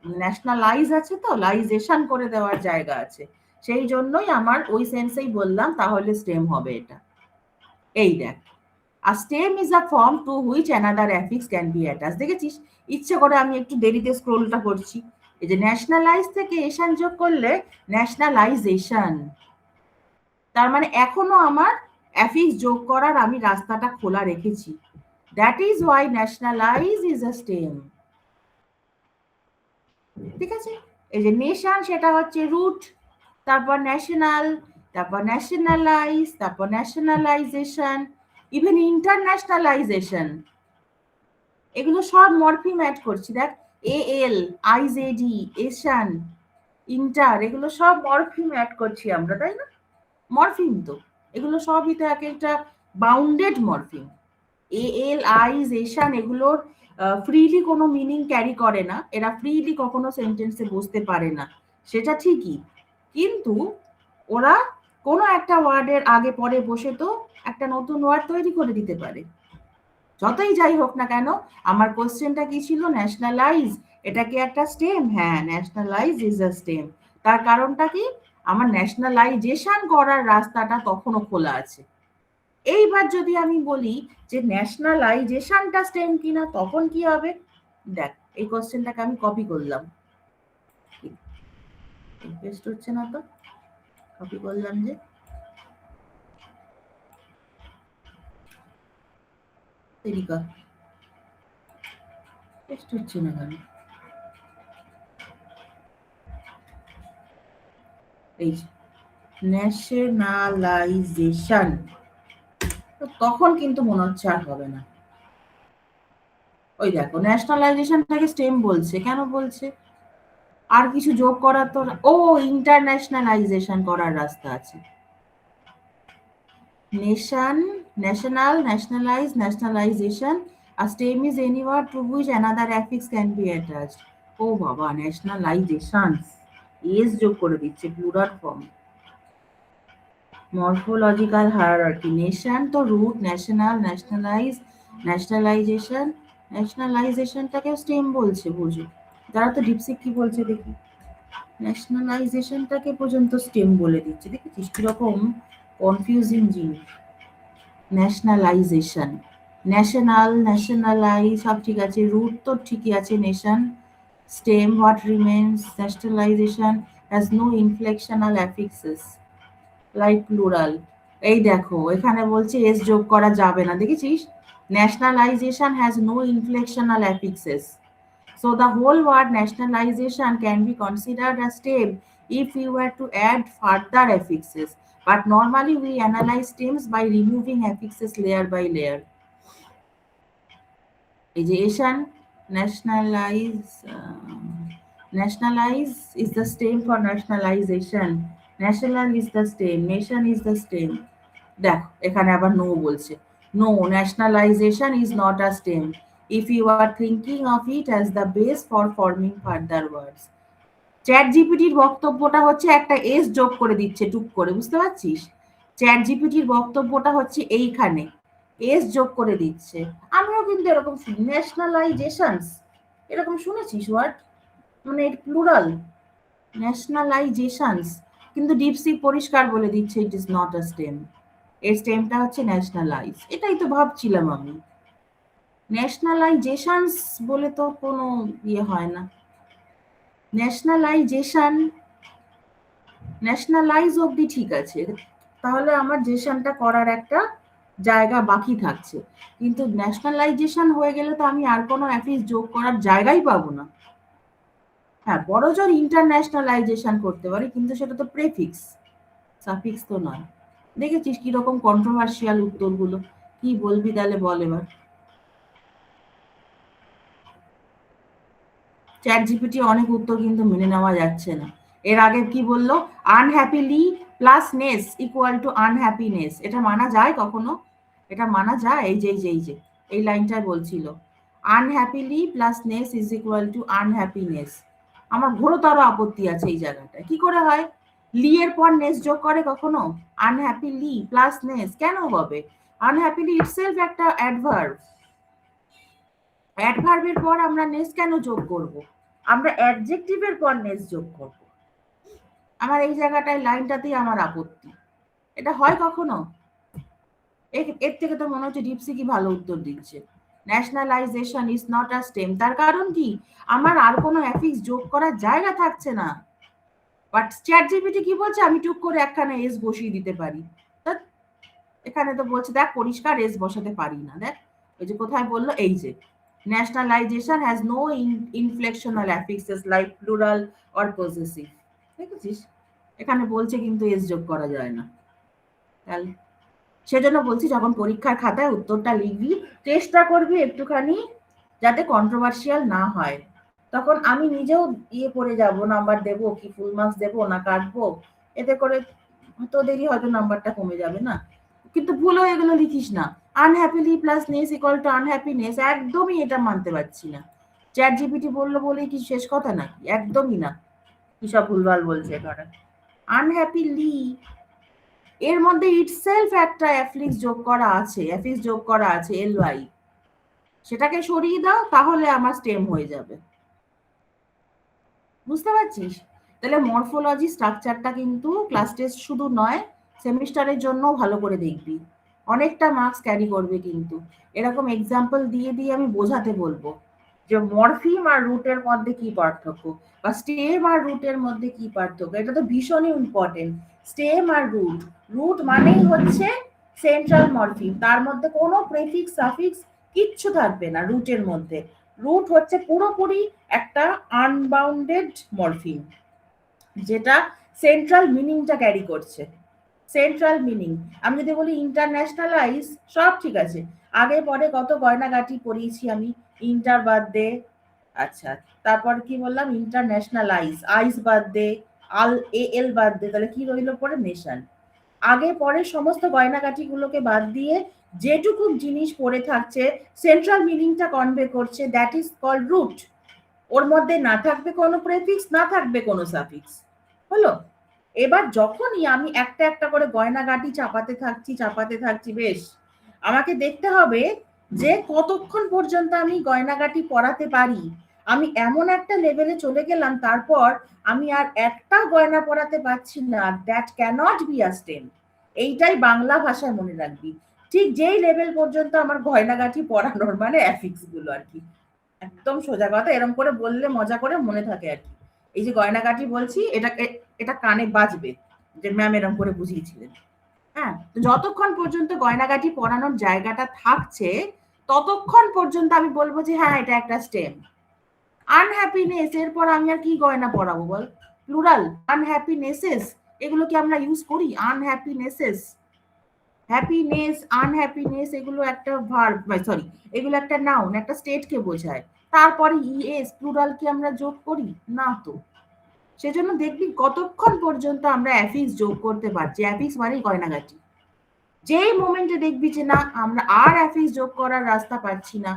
ন্যাশনালাইজ আছে তো, লাইজেশন করে দেওয়ার জায়গা আছে, সেই জন্যই আমার ওই সেন্সেই বললাম তাহলে স্টেম হবে এটা। এই দেখ, আর stem is a form to which another affix can be attach. দেখেছিস, ইচ্ছে করে আমি একটু দেরিতে স্ক্রোলটা করছি, এই যে ন্যাশনালাইজ থেকে এশান যোগ করলে ন্যাশনালাইজেশন, তার মানে এখনো আমার অ্যাফিক্স যোগ করার আমি রাস্তাটা খোলা রেখেছি, that is Y nationalise is a stem. ঠিক আছে, এই যে নেশন সেটা হচ্ছে রুট, তারপর ন্যাশনাল, তারপর ন্যাশনালাইজ, তারপর ন্যাশনালাইজেশন, ইভেন ইন্টারন্যাশনালাইজেশন, এগুলো সব মরফিম অ্যাড করছি। দেখ, এ এল, আইজেডি, এশান, ইন্টার, এগুলো সব মরফিম অ্যাড করছি আমরা, তাই না? মরফিম তো এগুলো সবই তো এক একটা বাউন্ডেড মরফিম। এ এল, আইজ, এশান এগুলোর ফ্রিলি কোনো মিনিং ক্যারি করে না, এরা ফ্রিলি কখনো সেন্টেন্সে বসতে পারে না, সেটা ঠিকই, কিন্তু ওরা কোনো একটা ওয়ার্ডের আগে পরে বসে তো একটা নতুন ওয়ার্ড তৈরি করে দিতে পারে। যতই যাই হোক না কেন, আমার কোশ্চেনটা কি ছিল, ন্যাশনালাইজ এটা কি একটা স্টেম? হ্যাঁ, ন্যাশনালাইজ ইজ আ স্টেম। তার কারণটা কি, আমার ন্যাশনালাইজেশন করার রাস্তাটা তখনও খোলা আছে। এইবার যদি আমি বলি যে ন্যাশনালাইজেশনটা স্টেম কিনা, তখন কি হবে? দেখ, এই কোশ্চেনটাকে আমি কপি করলাম, পেস্ট হচ্ছে না তো, কপি করলাম যে, তেরিকা পেস্ট হচ্ছে না কেন, এই ন্যাশনালাইজেশন, তো তখন কিন্তু মনে হচ্ছে আর হবে না। ওই দেখো, ন্যাশনালাইজেশনটাকে স্টেম বলছে, কেন বলছে? আর কিছু যোগ করার তো, ও ইন্টারন্যাশনালাইজেশন করার রাস্তা আছে। নেশন, ন্যাশনাল, ন্যাশনালাইজ, ন্যাশনালাইজেশন, আর stem is any word to which another affix can be attached. ও বাবা, ন্যাশনালাইজেশন এস যোগ করে দিচ্ছে plural form. Morphological hierarchy, nation তো রুট, ন্যাশনাল, ন্যাশনালাইজ, ন্যাশনালাইজেশন, ন্যাশনালাইজেশনটাকে স্টেম বলছে, বুঝো। যারা তো ডিপসিক কি বলছে দেখি, ন্যাশনালাইজেশনটাকে পর্যন্ত স্টেম বলে দিচ্ছে, দেখেছিস কিরকম কনফিউজিং জিনিস। ন্যাশনালাইজেশন, ন্যাশনাল, ন্যাশনালাইজ সব ঠিক আছে, রুট তো ঠিকই আছে, nation, stem what remains, nationalization has no inflectional affixes like plural. এই দেখো, এখানে বলছে এস যোগ করা যাবে না, দেখেছিস, nationalization has no inflectional affixes, so the whole word nationalization can be considered a stem if we were to add further affixes, but normally we analyze stems by removing affixes layer by layer. Asian, nationalize, nationalize is the stem for nationalization, national is the stem, nation is the stem. দেখো, এখানে আবার no বলছে, no, nationalization is not a stem if you are thinking of it as the base for forming further words. চ্যাট জিপিটির বক্তব্যটা হচ্ছে একটা S যোগ করে দিচ্ছে টুক করে, বুঝতে পারছিস? চ্যাট জিপিটির বক্তব্যটা হচ্ছে এইখানে এস যোগ করে দিচ্ছে। আমিও কিন্তু এরকম শুনি, ন্যাশনালাইজেশনস এরকম শুনেছিস ওয়ার্ড, মানে প্লুরাল, ন্যাশনালাইজেশনস, কিন্তু ডিপসিক পরিষ্কার বলে দিচ্ছে it is not a stem, এর স্টেমটা হচ্ছে ন্যাশনালাইজ। এটাই তো ভাবছিলাম আমি, ন্যাশনালাইজেশনস বলে তো কোনো ইয়ে হয় না। ন্যাশনালাইজেশন, ন্যাশনালাইজ অবধি ঠিক আছে, তাহলে আমার জেশনটা করার একটা জায়গা বাকি থাকছে, কিন্তু ন্যাশনালাইজেশন হয়ে গেলে তো আমি আর কোনো অ্যাফিস যোগ করার জায়গাই পাবো না। হ্যাঁ, বড়জোর ইন্টারন্যাশনালাইজেশন করতে পারি, কিন্তু সেটা তো প্রেফিক্স, সাফিক্স তো নয়। দেখেছিস কিরকম কন্ট্রোভার্সিয়াল উত্তরগুলো, কি বলবি তাহলে বল এবার। চ্যাট জিপিটি অনেক উত্তর কিন্তু মেনে নেওয়া যাচ্ছে না। এর আগে কি বললো, আনহ্যাপিলি plus ness equal to unhappiness, এটা মানা যায় কখনো? এটা মানা যায়? এই যে এই লাইনটাই বলছিল, unhappily plus ness is equal to unhappiness. আমার ঘোরতর আপত্তি আছে এই জায়গাটায়, কি করে হয়? লি এর পর নেস যোগ করে কখনো? আনহ্যাপিলি প্লাস নেস কেন হবে? আনহ্যাপিলি ইটসেলফ একটা অ্যাডভার্ব, অ্যাডভার্বের পর আমরা নেস কেন যোগ করব? আমরা অ্যাডজেক্টিভের পর নেস যোগ করব। আমার এই জায়গাটায় লাইনটাতেই আমার আপত্তি। এটা হয় কখনো? এর থেকে তো মনে হচ্ছে ডিপসি কি ভালো উত্তর দিচ্ছে। Nationalisation is not a stem, তার কারণ কি? আমার আর কোনো অ্যাফিক্স যোগ করার জায়গা থাকছে না। বাট চ্যাট জিপিটি কি বলছে, আমি টুক করে একখানে এস বসিয়ে দিতে পারি। এখানে তো বলছে দেখ পরিষ্কার এস বসাতে পারি না। দেখ ওই যে কোথায় বললো, এই যে nationalization has no inflectional affixes like plural or possessive, দেখেছিস? এখানে বলছে কিন্তু এস যোগ করা যায় না। তাহলে সেজন্য বলছি যখন পরীক্ষার খাতায় উত্তরটা লিখবি, চেষ্টা করবি একটুখানি যাতে কন্ট্রোভার্সিয়াল না হয়। তখন আমি নিজেও পড়ে যাব, নাম্বার দেবো কি ফুল মার্কস দেবো না কাটবো, এতে করে তোদেরই হয়তো নাম্বারটা কমে যাবে না। কিন্তু ভুলও এগুলো লিখিস না, আনহ্যাপিলি plus ness equal to unhappiness, একদমই এটা মানতে পারছি না। চ্যাট জিপিটি বললো বলেই কি শেষ কথা নাকি? একদমই না, কি সব ভুলভাল বলছে এখানে। আনহ্যাপিলি এর মধ্যে ইটসেলফ একটা অ্যাফিক্স যোগ করা আছে, অ্যাফিক্স যোগ করা আছে এলওয়াই, সেটাকে সরিয়ে দাও তাহলে আমার স্টেম হয়ে যাবে। বুঝতে পারছিস? তাহলে মরফোলজি স্ট্রাকচারটা কিন্তু ক্লাস টেস্ট শুধু নয়, সেমিস্টারের জন্য ভালো করে দেখবি, অনেকটা মার্কস ক্যারি করবে কিন্তু। এরকম এক্সাম্পল দিয়ে দিয়ে আমি বোঝাতে বলবো যে মরফিম আর রুটের মধ্যে কি পার্থক্য, বা স্টেম আর রুটের মধ্যে কি পার্থক্য, এটা তো ভীষণই ইম্পর্টেন্ট। স্টেম আর রুট, রুট মানেই হচ্ছে সেন্ট্রাল মরফিম, তার মধ্যে কোনো প্রেফিক্স সাফিক্স কিচ্ছু থাকবে না রুটের মধ্যে। রুট হচ্ছে পুরোপুরি একটা আনবাউন্ডেড মরফিম, যেটা সেন্ট্রাল মিনিংটা ক্যারি করছে। সেন্ট্রাল মিনিং, আমি যদি বলি ইন্টারন্যাশনালাইজ, সব ঠিক আছে, আগে পরে কত গয়নাগাটি পড়িয়েছি আমি, ইন্টার বাদ দে, আচ্ছা তারপর কি বললাম, ইন্টারন্যাশনালাইজ, আইস বাদ দে, আল এ এল বাদ দে, তাহলে কি রইল পরে? নেশন। আগে পরে সমস্ত গয়নাগাটি গুলোকে বাদ দিয়ে যেটুকু জিনিস পড়ে থাকছে, সেন্ট্রাল মিনিংটা কনভে করছে, দ্যাট ইজ কল্ড রুট। ওর মধ্যে না থাকবে কোনো প্রেফিক্স, না থাকবে কোনো সাফিক্স, হলো? এবার যখনই আমি একটা একটা করে গয়নাগাটি চাপাতে থাকছি, বেশ আমাকে দেখতে হবে যে কতক্ষণ পর্যন্ত আমি গয়নাগাটি পরাতে পারি। আমি এমন একটা লেভেলে চলে গেলাম তারপর আমি আর একটা গয়না পরাতে পারছি না, that cannot be a stem. এইটাই বাংলা ভাষায় মনে রাখবি, ঠিক যেই লেভেল পর্যন্ত আমার গয়নাগাটি পরানোর মানে অ্যাফিক্স গুলো আর কি। একদম সোজা কথা, এরকম করে বললে মজা করে মনে থাকে আর কি। এই যে গয়নাগাটি বলছি, এটা এটা কানে বাজবে যে ম্যাম এরকম করে বুঝিয়েছিলেন। হ্যাঁ, তো যতক্ষণ পর্যন্ত গয়নাগাটি পরানোর জায়গাটা থাকছে ততক্ষণ পর্যন্ত আমি বলবো যে হ্যাঁ এটা একটা স্টেম। আনহ্যাপিনেস, এরপর আমি আর কি গয়না পরাবো বল? প্লুরাল, আনহ্যাপিনেসেস, এগুলো কি আমরা ইউজ করি? আনহ্যাপিনেসেস, হ্যাপিনেস, আনহ্যাপিনেস, এগুলো একটা ভার্ব, সরি, এগুলো একটা নাউন, একটা স্টেটকে বোঝায়। তারপরে ইএস প্লুরাল কি আমরা যোগ করি? না তো। সেজন্য দেখবি কতক্ষণ পর্যন্ত আমরা অ্যাফিক্স যোগ করতে পারছি, অ্যাফিক্স মানেই গয়নাগাটি। যেই মোমেন্টে দেখবি যে না আমরা আর অ্যাফিক্স যোগ করার রাস্তা পাচ্ছি না,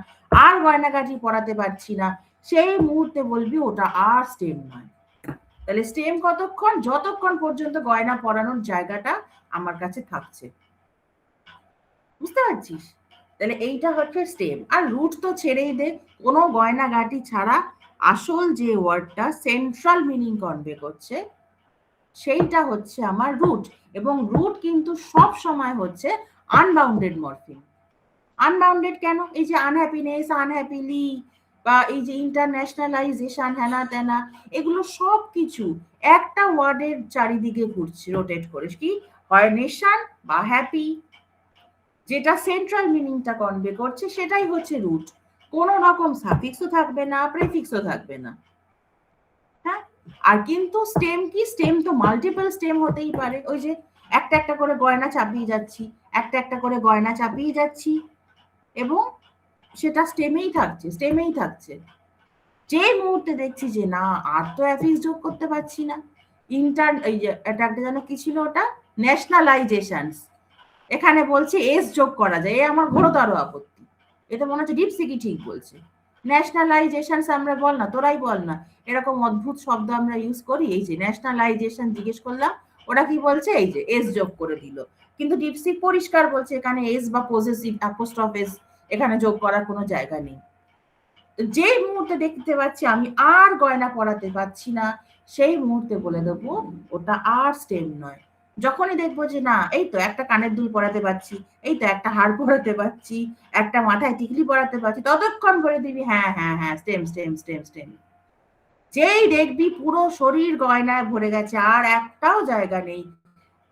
আর গয়নাগাটি পড়াতে পারছি না, সেই মুহূর্তে বলবি ওটা আর স্টেম নয়। তাহলে স্টেম কতক্ষণ? যতক্ষণ পর্যন্ত গয়না পরানোর জায়গাটা আমার কাছে থাকছে। বুঝতে পারছিস? তাহলে এইটা হচ্ছে স্টেম। আর রুট তো ছেড়েই দে, কোনো গয়নাগাটি ছাড়া আসল যে ওয়ার্ডটা সেন্ট্রাল মিনিং কনভে করছে সেইটা হচ্ছে আমার রুট। এবং রুট কিন্তু সব সময় হচ্ছে আনবাউন্ডেড মরফিম। আনবাউন্ডেড কেন? এই যে আনহ্যাপিনেস, আনহ্যাপিলি, বা এই যে ইন্টারন্যাশনালাইজেশন, হ্যানা ত্যানা, এগুলো সব কিছু একটা ওয়ার্ডের চারিদিকে ঘুরছে রোটেট করে। কি হয়? নেশন বা হ্যাপি, যেটা সেন্ট্রাল মিনিংটা কনভে করছে সেটাই হচ্ছে রুট। কোনো রকম সাফিক্সও থাকবে না, প্রেফিক্সও থাকবে না। হ্যাঁ, আর কিন্তু স্টেম কি? স্টেম তো মাল্টিপল স্টেম হতেই পারে। ওই যে একটা একটা করে গয়না চাপিয়ে যাচ্ছি, একটা একটা করে গয়না চাপিয়ে যাচ্ছি, এবং সেটা স্টেমেই থাকছে, স্টেমেই থাকছে। যে মুহূর্তে দেখছি যে না, আর তো অ্যাফিক্স যোগ করতে পারছি না, এই যে এটা একটা যেন কি ছিল ওটা, ন্যাশনালাইজেশনস, এখানে বলছে এস যোগ করা যায়, এ আমার ঘোরতর আপত্তি। এটা মনে হচ্ছে ডিপসিকি ঠিক বলছে। ন্যাশনালাইজেশনস আমরা বল না, তোরাই বল না, এরকম অদ্ভুত শব্দ আমরা ইউজ করি। এই যে ন্যাশনালাইজেশন জিজ্ঞেস করলাম, ওরা কি বলছে? এই যে এস যোগ করে দিল। কিন্তু ডিপসিক পরিষ্কার বলছে এখানে এস বা পজেসিভ অ্যাপোস্ট্রফ এস এখানে যোগ করার কোনো জায়গা নেই। যে মুহূর্তে দেখতে পাচ্ছি আমি আর গয়না পরাতে পারছি না, সেই মুহূর্তে বলে দেবো ওটা আর স্টেম নয়। যখনই দেখবো যে না, এই তো একটা কানের দুল পরাতে পারছি, এই তো একটা হাড় পরাতে পারছি, একটা মাথায় টিকলি পরাতে পারছি, ততক্ষণ বলে দিবি হ্যাঁ হ্যাঁ হ্যাঁ স্টেম স্টেম স্টেম স্টেম। যেই দেখবি পুরো শরীর গয়নায় ভরে গেছে আর একটাও জায়গা নেই,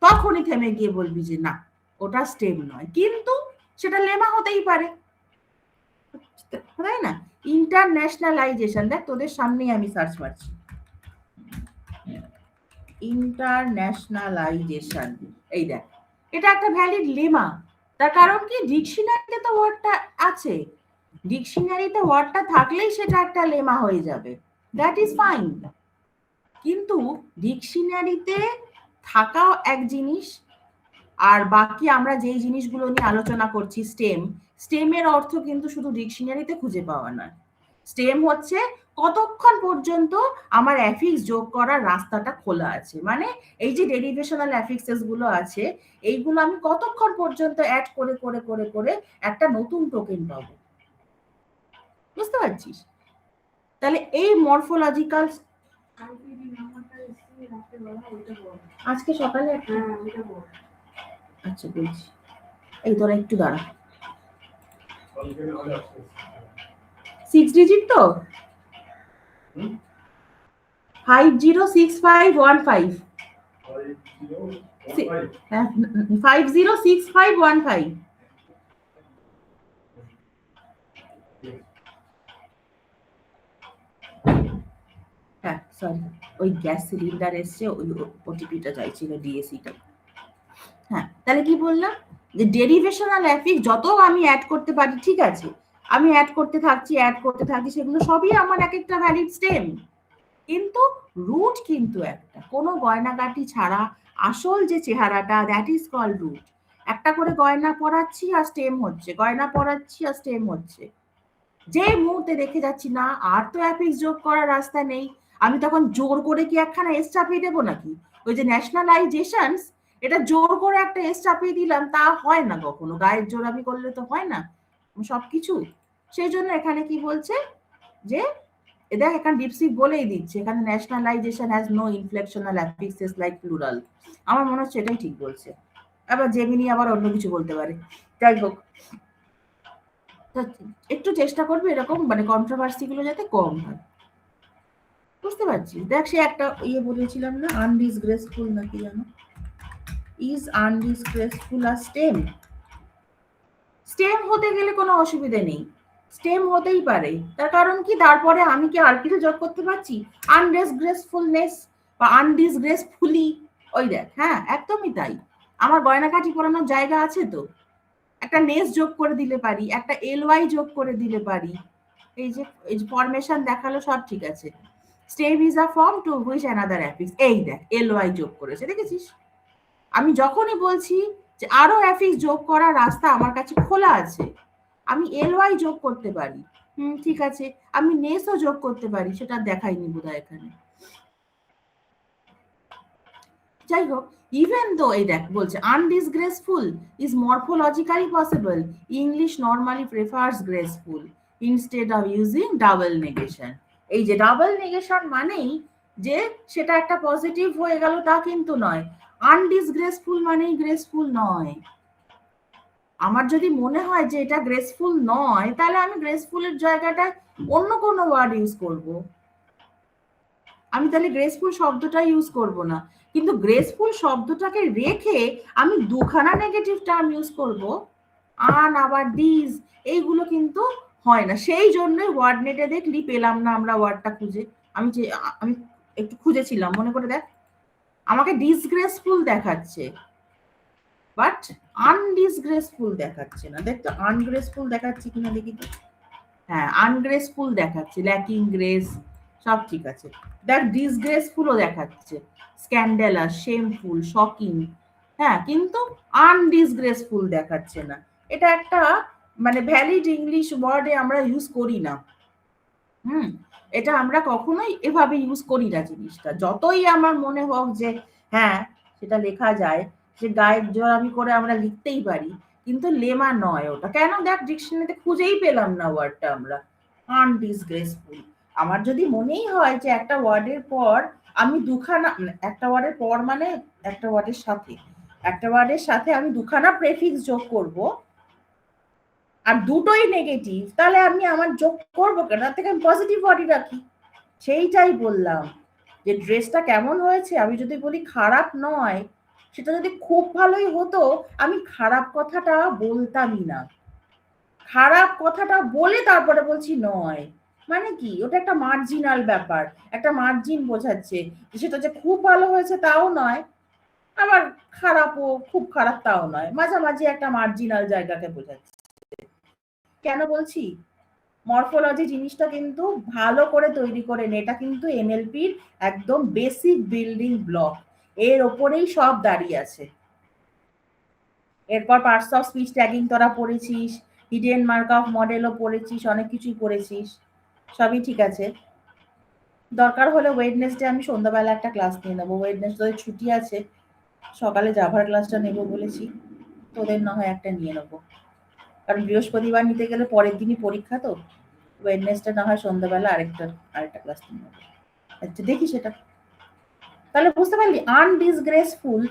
তখনই থেমে গিয়ে বলবি যে না, ওটা স্টেম নয়। কিন্তু সেটা লেমা হতেই পারে, তাই না? ইন্টারন্যাশনালাইজেশন, দেখ তোদের সামনেই আমি সার্চ মারছি, ইন্টারন্যাশনালাইজেশন, এই দেখ, এটা একটা ভ্যালিড লেমা। তার কারণ কি? ডিকশনারিতে তো ওয়ার্ডটা আছে, ডিকশনারিতে ওয়ার্ডটা থাকলেই সেটা একটা লেমা হয়ে যাবে, দ্যাট ইজ ফাইন। কিন্তু ডিকশনারিতে থাকাও এক জিনিস, আর বাকি আমরা যেই জিনিসগুলো নিয়ে আলোচনা করছি, স্টেমের অর্থ কিন্তু শুধু ডিকশনারিতে খুঁজে পাওয়া নয়। স্টেম হচ্ছে কতক্ষণ পর্যন্ত আমার অ্যাফিক্স যোগ করার রাস্তাটা খোলা আছে, মানে এই যে ডেরিভেশনাল অ্যাফিক্সেস গুলো আছে, এইগুলো আমি কতক্ষণ পর্যন্ত অ্যাড করে করে করে করে একটা নতুন টোকেন পাবো। বুঝতে পারছিস? তাহলে এই মরফোলজিক্যাল, আজকে সকালে আচ্ছা বলছি, এই তোরা একটু দাঁড়া, 6 ডিজিট তো, 506515, 506515। হ্যাঁ সরি, ওই গ্যাস সিলিন্ডার এসছে, ওই ওটিপিটা চাইছিল, ডিএসিটা। হ্যাঁ, তাহলে কি বললাম যে ডেরিভেশনাল অ্যাফিক্স যত আমি অ্যাড করতে পারি, ঠিক আছে, আমি অ্যাড করতে থাকছি, সেগুলো সবই আমার এক একটা ভ্যালিড স্টেম। কিন্তু রুট কিন্তু একটা, কোনো গয়নাগাটি ছাড়া আসল যে চেহারাটা, দ্যাট ইজ কল্ড রুট। একটা করে গয়না পরাচ্ছি আর স্টেম হচ্ছে, গয়না পরাচ্ছি আর স্টেম হচ্ছে। যে মুহূর্তে দেখে যাচ্ছি না, আর তো অ্যাফিক্স যোগ করার রাস্তা নেই, আমি তখন জোর করে কি একখানা এস চাপিয়ে দেবো নাকি? ওই যে ন্যাশনালাইজেশন, এটা জোর করে একটা এস চাপিয়ে দিলাম, তা হয় না কখনো, গায়ের জোর আমি করলে তো হয় না সবকিছু। সেই জন্য এখানে কি বলছে যে দেখ, এখানে ডিপসিক বলেই দিচ্ছে, এখানে nationalization has no inflectional affixes like plural. আমার মনে হচ্ছে এটাই ঠিক বলছে, আবার জেমিনি আবার অন্য কিছু বলতে পারে। যাই হোক, একটু চেষ্টা করবে এরকম মানে কন্ট্রোভার্সি গুলো যাতে কম হয়। বুঝতে পারছিস? দেখ, সে একটা ইয়ে বলেছিলাম না, আনডিসগ্রেসফুল নাকি জানো, ইজ আনডিসগ্রেসফুল আর স্টেম। স্টেম হতে গেলে কোনো অসুবিধা নেই, স্টেম হতেই পারে। তার কারণ কি? তারপরে আমি কি আর কিছু যোগ করতে পারছি? আনডিসগ্রেসফুলনেস বা আনডিসগ্রেসফুলি, ওই দেখ, হ্যাঁ একদমই তাই। আমার গয়নাকাঠি পরানোর জায়গা আছে তো, একটা নেস যোগ করে দিলে পারি, একটা এলওয়াই যোগ করে দিলে পারি। এই যে ফরমেশন দেখালো, সব ঠিক আছে। Stem is a form to which another affix, এই দেখ এলওয়াই যোগ করেছে, দেখেছিস? আমি যখনই বলছি যে আরো অ্যাফিক্স যোগ করার রাস্তা আমার কাছে খোলা আছে, আমি এলওয়াই যোগ করতে পারি, ঠিক আছে, আমি নেসও যোগ করতে পারি, সেটা দেখাইনি বোধহয় এখানে। যাই হোক, ইভেন দো, এই দেখ বলছে undisgraceful is morphologically possible, English normally prefers graceful instead of using double negation. এই যে ডাবল নেগেশন মানেই যে সেটা একটা পজিটিভ হয়ে গেল তা কিন্তু নয়, আনডিসগ্রেসফুল মানেই গ্রেসফুল নয়। আমার যদি মনে হয় যে এটা গ্রেসফুল নয়, তাহলে আমি গ্রেসফুলের জায়গাটায় অন্য কোনো ওয়ার্ড ইউজ করব। আমি তাহলে গ্রেসফুল শব্দটা ইউজ করব না, কিন্তু গ্রেসফুল শব্দটাকে রেখে আমি দুখানা নেগেটিভ টার্ম ইউজ করব, আন আবার দিস, এইগুলো কিন্তু হয় না। সেই জন্যই ওয়ার্ড নেটে দেখলি পেলাম না আমরা ওয়ার্ডটা খুঁজে। আমি একটু খুঁজেছিলাম, মনে করে দেখ, আমাকে ডিসগ্রেসফুল দেখাচ্ছে, বাট আনডিসগ্রেসফুল দেখাচ্ছে না। দেখ তো আনগ্রেসফুল দেখাচ্ছে কিনা দেখি তো। হ্যাঁ, আনগ্রেসফুল দেখাচ্ছে, ল্যাকিং গ্রেস, সব ঠিক আছে। দেখ ডিসগ্রেসফুলও দেখাচ্ছে, স্ক্যান্ডালাস, শেমফুল, শকিং, হ্যাঁ, কিন্তু আনডিসগ্রেসফুল দেখাচ্ছে না। এটা একটা মানে ভ্যালিড ইংলিশ ওয়ার্ডে আমরা ইউজ করি না। এটা আমরা কখনোই এভাবে ইউজ করি না জিনিসটা। যতই আমার মনে হোক যে হ্যাঁ সেটা লেখা যায়, যে গায়ের জোরামি করে আমরা লিখতেই পারি, কিন্তু লেমা নয় ওটা। কেন? দেখ ডিকশনারিতে খুঁজেই পেলাম না ওয়ার্ডটা আমরা, আনডিসগ্রেসফুল। আমার যদি মনেই হয় যে একটা ওয়ার্ডের পর আমি দুখানা, একটা ওয়ার্ডের পর মানে একটা ওয়ার্ডের সাথে, একটা ওয়ার্ডের সাথে আমি দুখানা প্রেফিক্স যোগ করব, আর দুটোই নেগেটিভ, তাহলে আমি আমার যোগ করবো কেন? তার থেকে আমি পজিটিভ ওয়ার্ডই রাখি। সেইটাই বললাম যে ড্রেসটা কেমন হয়েছে, আমি যদি বলি খারাপ নয়, সেটা যদি খুব ভালোই হতো আমি খারাপ কথাটা বলতামই না। খারাপ কথাটা বলে তারপরে বলছি নয়, মানে কি? ওটা একটা মার্জিনাল ব্যাপার, একটা মার্জিন বোঝাচ্ছে। সেটা যে খুব ভালো হয়েছে তাও নয়, আবার খারাপও খুব খারাপ তাও নয়, মাঝামাঝি একটা মার্জিনাল জায়গাকে বোঝাচ্ছে। কেন বলছি? মরফোলজি জিনিসটা কিন্তু ভালো করে তৈরি করে নে, এটা কিন্তু এনএলপির একদম বেসিক বিল্ডিং ব্লক, এর ওপরেই সব দাঁড়িয়ে আছে। এরপর পার্টস অফ স্পিচ ট্যাগিং তোরা পড়েছিস, হিডেন মার্ক অফ মডেলও পড়েছিস, অনেক কিছুই পড়েছিস, সবই ঠিক আছে। দরকার হলে ওয়েডনেসডে আমি সন্ধ্যাবেলা একটা ক্লাস নিয়ে নেবো। ওয়েডনেসডে ছুটি আছে, সকালে জাভার ক্লাসটা নেবো বলেছি, তোদের না হয় একটা নিয়ে নেবো, কারণ বৃহস্পতিবার নিতে গেলে পরের দিনই পরীক্ষা, তো ওয়েডনেসডে না হয় সন্ধ্যাবেলা আরেকটা ক্লাস নিয়ে নেবো। আচ্ছা দেখি সেটা। তাহলে বুঝতে পারলি আনডিসগ্রেসফুল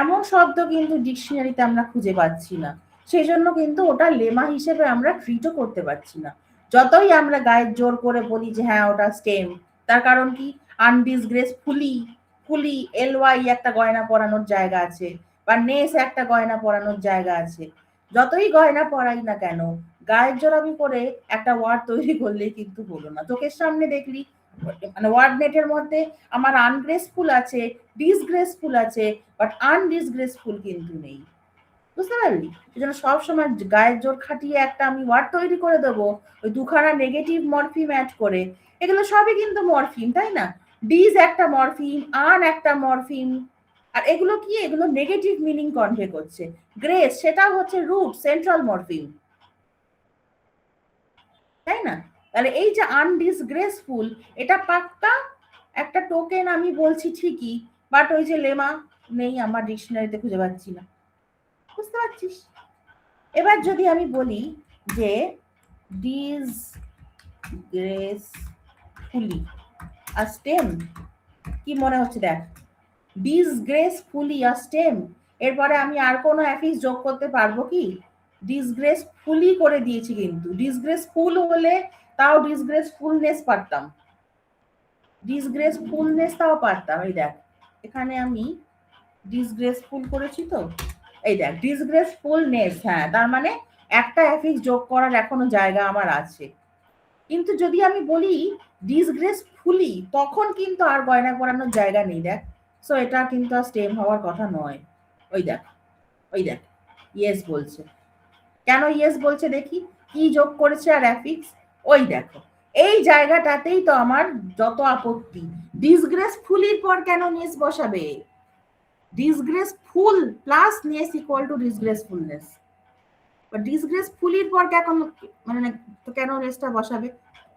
এমন শব্দ কিন্তু ডিকশনারিতে আমরা খুঁজে পাচ্ছি না, সেই জন্য কিন্তু ওটা লেমা হিসেবে আমরা ট্রিটও করতে পারছি না। যতই আমরা গায়ের জোর করে বলি যে হ্যাঁ ওটা স্টেম, তার কারণ কি? আনডিসগ্রেসফুলি, ফুলি এলওয়াই একটা গয়না পরানোর জায়গা আছে, বা নেস একটা গয়না পরানোর জায়গা আছে। যতই গয়না পরাই না কেন, গায়ের জোর আমি করে একটা ওয়ার্ড তৈরি করলে কিন্তু হলো না। চোখের সামনে দেখলি মানে ওয়ার্ড নেটের মধ্যে আমার আনগ্রেসফুল আছে, ডিসগ্রেসফুল আছে, বাট আনডিসগ্রেসফুল কিন্তু নেই। বুঝতে পারলি? এই জন্য সবসময় গায়ের জোর খাটিয়ে একটা আমি ওয়ার্ড তৈরি করে দেবো ওই দুখানা নেগেটিভ মরফিম অ্যাড করে। এগুলো সবই কিন্তু মরফিম, তাই না? ডিজ একটা মরফিম, আন একটা মরফিম, আর এগুলো কি? এগুলো নেগেটিভ মিনিং কনভে করছে। গ্রেস সেটা হচ্ছে রুট, সেন্ট্রাল মরফিম, তাই না? তাহলে এই যে আনডিসগ্রেসফুল, এটা পাক্কা একটা টোকেন আমি বলছি ঠিকই, বাট ওই যে লেমা নেই, আমার ডিকশনারিতে খুঁজে পাচ্ছি না। বুঝতে পারছিস? এবার যদি আমি বলি যে ডিসগ্রেসফুলি আর স্টেম, কি মনে হচ্ছে? দেখ ডিসগ্রেসফুলি আর স্টেম, এরপরে আমি আর কোনো অ্যাফিক্স যোগ করতে পারবো কি? ডিসগ্রেসফুলি করে দিয়েছি, কিন্তু ডিসগ্রেসফুল হলে তাও ডিসগ্রেসফুলনেস পারতাম, ডিসগ্রেসফুলনেস তাও পারতাম। এই দেখ এখানে আমি ডিসগ্রেসফুল করেছি, তো এই দেখ ডিসগ্রেসফুলনেস, হ্যাঁ, তার মানে একটা অ্যাফিক্স যোগ করার এখনো জায়গা আমার আছে। কিন্তু যদি আমি বলি ডিসগ্রেসফুলি, তখন কিন্তু আর গয়না পরানোর জায়গা নেই, দেখ। সো এটা কিন্তু আর স্টেম হওয়ার কথা নয়। ওই দেখ, ওই দেখ, ইয়েস বলছে। কেন ইয়েস বলছে দেখি? কি যোগ করেছে আর অ্যাফিক্স? ওই দেখো, এই জায়গাটাতেই তো আমার যত আপত্তি। ডিসগ্রেসফুলির পর কেন নেস বসাবে? Disgraceful plus ness equal two ডিসগ্রেসফুলনেস, বা ডিসগ্রেসফুলির পর কেন মানে তো কেন নেসটা বসাবে?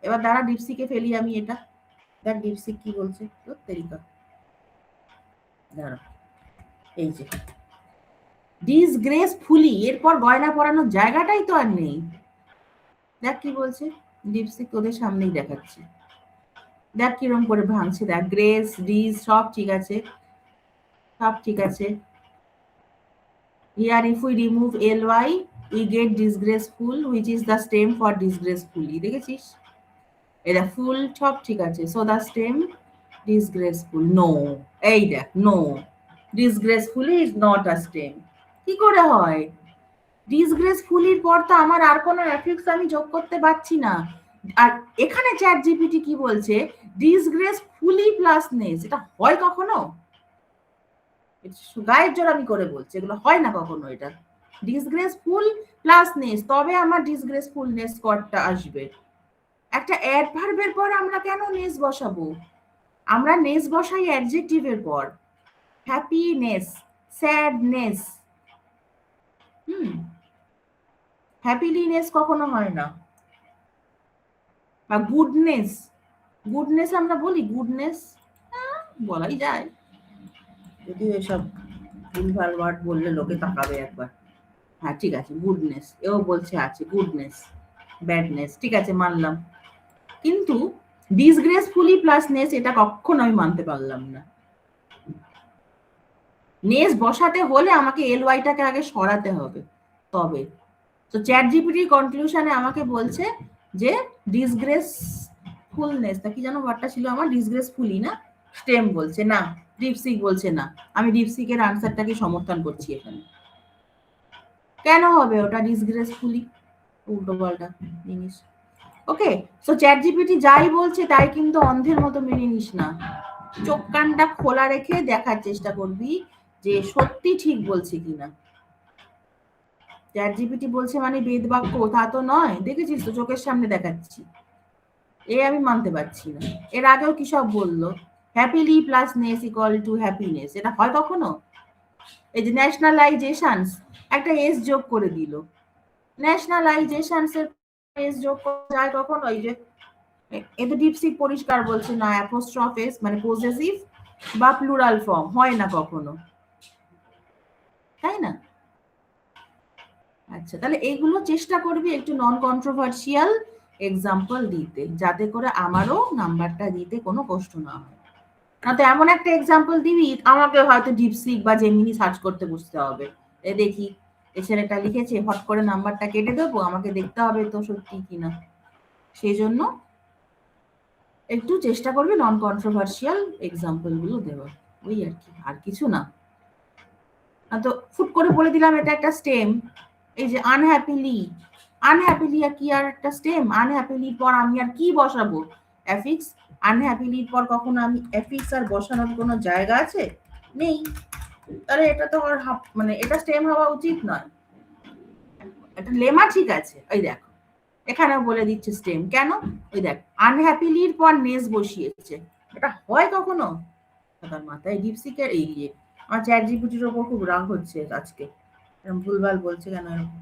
এবার দাঁড়া ডিপসিকে ফেলি আমি এটা, দেখ ডিপসিক কি বলছে। তো তেরিকা, দাঁড়া, এই যে ডিসগ্রেসফুলি এরপর গয়না পরানোর জায়গাটাই তো আর নেই। দেখ কি বলছে ডিপসিক, তোদের সামনেই দেখাচ্ছি, দেখ কিরম করে ভাঙছে। দেখ গ্রেস ডিস সব ঠিক আছে, সব ঠিক আছে। Here if we remove ly, we get disgraceful which is the stem for disgracefully, দেখেছিস? এটা ফুল সব ঠিক আছে। So the stem disgraceful, no, এই দেখ, no, disgracefully is not a stem. কি করে হয়? ডিসগ্রেসফুলির পর তো আমার আর কোনো অ্যাফিক্স আমি যোগ করতে পারছি না। আর এখানে চ্যাট জিপিটি কি বলছে? ডিসগ্রেসফুলি প্লাস নেস, এটা হয় কখনো? গায়ের জোর আমি করে বলছি, এগুলো হয় না কখনো। এটা ডিসগ্রেসফুল প্লাস নেস, তবে আমার ডিসগ্রেসফুলনেস কর্ডটা আসবে। একটা অ্যাডভার্বের পর আমরা কেন নেস বসাবো? আমরা নেস বসাই অ্যাডজেক্টিভের পর। হ্যাপিনেস, স্যাডনেস, হ্যাপিলিনেস কখনো হয় না। বা গুডনেস, গুডনেস আমরা বলি, গুডনেস বলাই যায়, যদিও এসব ভুলভাল ওয়ার্ড বললে লোকে তাকাবে একবার। হ্যাঁ ঠিক আছে, গুডনেস, এও বলছে আছে গুডনেস, ব্যাডনেস, ঠিক আছে মানলাম। কিন্তু ডিসগ্রেসফুলি প্লাস নেস, এটা কখনো আমি মানতে পারলাম না। নেস বসাতে হলে আমাকে এল ওয়াইটাকে আগে সরাতে হবে, তবে। তো চ্যাট জিপিটির কনক্লুশনে আমাকে বলছে যে ডিসগ্রেসফুলনেস, তা কি যেন ওয়ার্ডটা ছিল আমার, ডিসগ্রেসফুলি না, স্টেম বলছে না, ডিপসিক বলছে না। আমি ডিপসিকের আনসারটাকে সমর্থন করছি এখানে। কেন হবে ওটা ডিসগ্রেসফুলি? উল্টো পাল্টা জিনিস। ওকে, সো চ্যাট জিপিটি যাই বলছে তাই কিন্তু অন্ধের মতো মেনে নিস না। চোখ কানটা খোলা রেখে দেখার চেষ্টা করবি যে সত্যি ঠিক বলছে কিনা। চ্যাট জিপিটি বলছে মানে বেদ বাক্য, তা তো নয়। দেখেছিস তো, চোখের সামনে দেখাচ্ছি। আমি মানতে পারছি না। এর আগেও কি সব বললো, happily plus ness equal to happiness, এটা হয় কখনো? এই যে ন্যাশনালাইজেশনস, একটা এস যোগ করে দিল। ন্যাশনালাইজেশনস এর এস যোগ করা যায় কখনো? এই যে এটা ডিপসিক পরিষ্কার বলছে না, অ্যাপোস্ট্রফ এস মানে পজেসিভ বা প্লুরাল ফর্ম হয় না কখনো, তাই না? আচ্ছা, তাহলে এইগুলো চেষ্টা করবি একটু নন কন্ট্রোভার্সিয়াল এক্সাম্পল দিতে, যাতে করে আমারও নাম্বারটা দিতে কোনো কষ্ট না হয়। না তো এমন একটা এক্সাম্পল দিবি আমাকে হয়তো ডিপসিক বা জেমিনি সার্চ করতে বসতে হবে। দেখি এ ছেলেটা লিখেছে, হট করে নাম্বারটা কেটে দেবো, আমাকে দেখতে হবে তো সত্যি কিনা। সেই জন্য একটু চেষ্টা করবি নন কন্ট্রোভার্সিয়াল এক্সাম্পল গুলো দেওয়ার, ওই আর কি, আর কিছু না। তো ফুট করে বলে দিলাম এটা একটা স্টেম। এই যে আনহ্যাপিলি, আনহ্যাপিলি আর কি, আর একটা স্টেম। আনহ্যাপিলির পর আমি আর কি বসাবো? এফিক্স। আনহ্যাপিলির পর কখনো আমি এফিক্স আর বসানোর কোনো জায়গা আছে? নেই। তাহলে এটা তো আর মানে এটা স্টেম হওয়া উচিত নয়। এটা লেমা ঠিক আছে, ওই দেখো এখানেও বলে দিচ্ছে স্টেম কেন। ওই দেখ, আনহ্যাপিলির পর নেস বসিয়েছে, এটা হয় কখনো? তার মাথায় ডিপসিকের এই আমার চ্যাট জিপিটির ওপর খুব রাগ হচ্ছে আজকে, এরকম ভুলভাল বলছে কেন এরকম।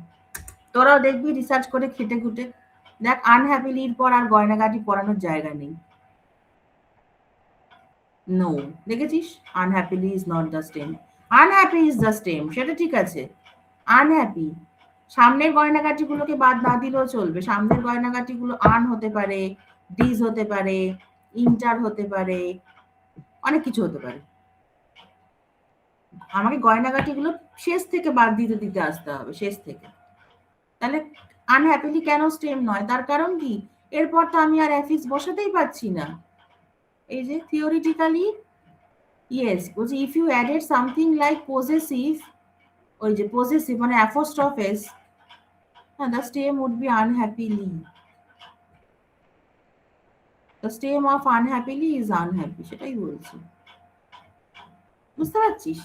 তোরাও দেখবি রিসার্চ করে খেটে খুটে দেখ, আনহ্যাপিলির পর আর গয়নাগাটি পরানোর জায়গা নেই। নো, দেখেছিস? Unhappily is not the stem, unhappy is the stem, সেটা ঠিক আছে। আনহ্যাপি, সামনের গয়নাগাটি গুলোকে বাদ না দিলেও চলবে। সামনের গয়নাগাটি গুলো আন হতে পারে, ডিজ হতে পারে, ইন্টার হতে পারে, অনেক কিছু হতে পারে। আমাকে গয়নাগাটি গুলো শেষ থেকে বাদ দিতে দিতে আসতে হবে, শেষ থেকে। তাহলে আনহ্যাপিলি কেন স্টেম নয়? তার কারণ কি? এরপর তো আমি আর অ্যাফিক্স বসাতেই পারছি না। এই যে থিওরিটিক্যালি ইয়েস বলছি, if you added something like possessive, ওই যে পজেসিভ মানে apostrophe S, the stem would be unhappily. The stem of unhappily is unhappy, সেটাই বলছি। বুঝতে পারছিস?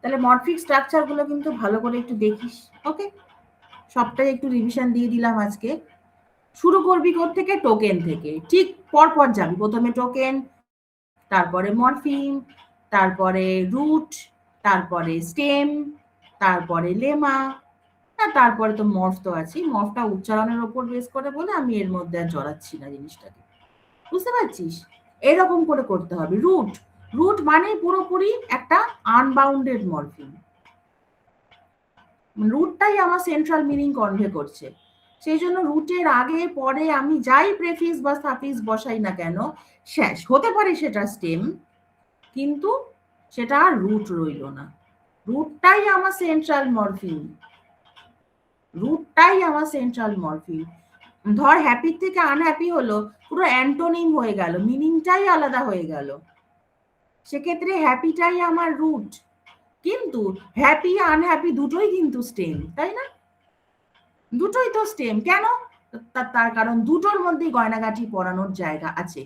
তাহলে মরফিক স্ট্রাকচার গুলো কিন্তু ভালো করে একটু দেখিস। ওকে, সবটাই একটু রিভিশন দিয়ে দিলাম আজকে। শুরু করবি থেকে? টোকেন থেকে। ঠিক পরপর যাবি, প্রথমে টোকেন, তারপরে মরফিম, তারপরে রুট, তারপরে স্টেম, তারপরে লেমা, তারপরে তো মর্ফ তো আছে। মর্ফটা উচ্চারণের ওপর বেস করে বলে আমি এর মধ্যে আর জড়াচ্ছি না জিনিসটাকে। বুঝতে পারছিস? এরকম করে করতে হবে। রুট, রুট মানে পুরোপুরি একটা আনবাউন্ডেড মরফিম। রুটটাই আমার সেন্ট্রাল মিনিং কনভে করছে। সেই জন্য রুটের আগে পরে আমি যাই প্রেফিক্স বা সাফিক্স বসাই না কেন, শেষ হতে পারে সেটা স্টেম, কিন্তু সেটা আর রুট রইল না। রুটটাই আমার সেন্ট্রাল মরফিম। রুটটাই আমার সেন্ট্রাল মরফিম। ধর হ্যাপির থেকে আনহ্যাপি হলো, পুরো অ্যান্টোনিম হয়ে গেল, মিনিংটাই আলাদা হয়ে গেল। সেক্ষেত্রে হ্যাপিটাই আমার রুট, কিন্তু হ্যাপি আনহ্যাপি দুটোই কিন্তু স্টেম, তাই না? দুটোই তো স্টেম। কেন? তার কারণ দুটোর মধ্যেই গয়নাগাটি পরানোর জায়গা আছে।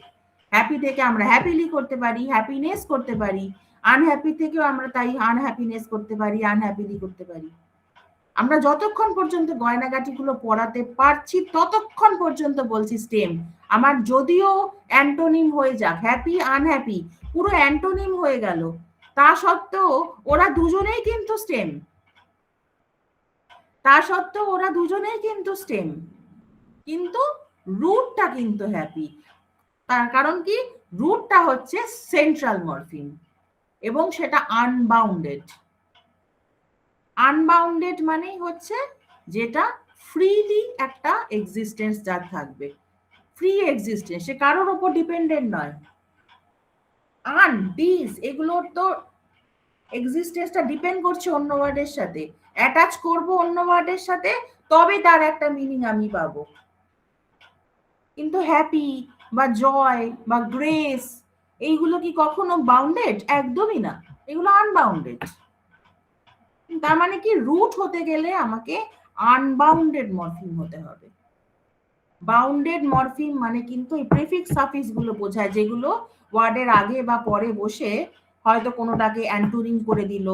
হ্যাপি থেকে আমরা হ্যাপিলি করতে পারি, হ্যাপিনেস করতে পারি, আনহ্যাপি থেকেও আমরা তাই আনহ্যাপিনেস করতে পারি, আনহ্যাপিলি করতে পারি। আমরা যতক্ষণ পর্যন্ত গয়নাগাটিগুলো পরাতে পারছি ততক্ষণ পর্যন্ত বলছি স্টেম। আমার যদিও অ্যান্টোনিম হয়ে যাক, হ্যাপি আনহ্যাপি পুরো অ্যান্টোনিম হয়ে গেল, তা সত্ত্বেও ওরা দুজনেই কিন্তু স্টেম। তা সত্ত্বেও ওরা দুজনেই কিন্তু স্টেম, কিন্তু রুটটা কিন্তু হ্যাপি। তার কারণ কি? রুটটা হচ্ছে সেন্ট্রাল মরফিম এবং সেটা আনবাউন্ডেড। আনবাউন্ডেড মানেই হচ্ছে যেটা ফ্রিলি একটা এক্সিস্টেন্স যার থাকবে, ফ্রি এক্সিস্টেন্স, সে কারোর ওপর ডিপেন্ডেন্ট নয়। আন দিস এগুলোর তো এক্সিস্টেন্সটা ডিপেন্ড করছে অন্য ওয়ার্ডের সাথে, অ্যাটাচ করব অন্য ওয়ার্ডের সাথে, তবে তার একটা মিনিং আমি পাবো। কিন্তু হ্যাপি বা জয় বা গ্রেস এইগুলো কি কখনো বাউন্ডেড? একদমই না, এগুলো আনবাউন্ডেড। তার মানে কি, রুট হতে গেলে আমাকে আনবাউন্ডেড মরফিম হতে হবে। বাউন্ডেড মরফিম মানে কিন্তু এই প্রিফিক্স সাফিক্স গুলো বোঝায়, যেগুলো ওয়ার্ডের আগে বা পরে বসে হয়তো কোনোটাকে অ্যান্টোনিম করে দিল,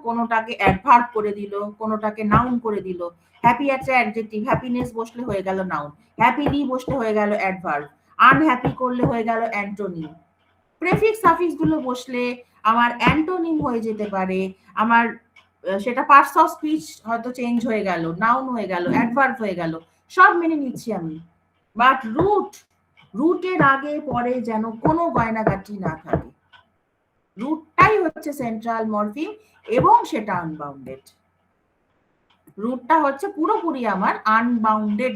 কোনোটাকে অ্যাডভার্ব করে দিল, কোনোটাকে নাউন করে দিল। হ্যাপি একটা অ্যাডজেক্টিভ, হ্যাপিনেস বসলে হয়ে গেল নাউন, হ্যাপিলি বসলে হয়ে গেল অ্যাডভার্ব, আনহ্যাপি করলে হয়ে গেল অ্যান্টোনিম। প্রেফিক্স সাফিক্স গুলো বসলে আমার অ্যান্টোনিম হয়ে যেতে পারে, আমার সেটা পার্টস অফ স্পিচ হয়তো চেঞ্জ হয়ে গেল, নাউন হয়ে গেল, অ্যাডভার্ব হয়ে গেল, সব মেনে নিচ্ছি আমি। বাট রুটের আগে পরে যেন কোনো গয়নাগাটি না থাকে। রুটটাই হচ্ছে সেন্ট্রাল মরফিম এবং সেটা আনবাউন্ডেড। রুটটা হচ্ছে পুরোপুরি আমার আনবাউন্ডেড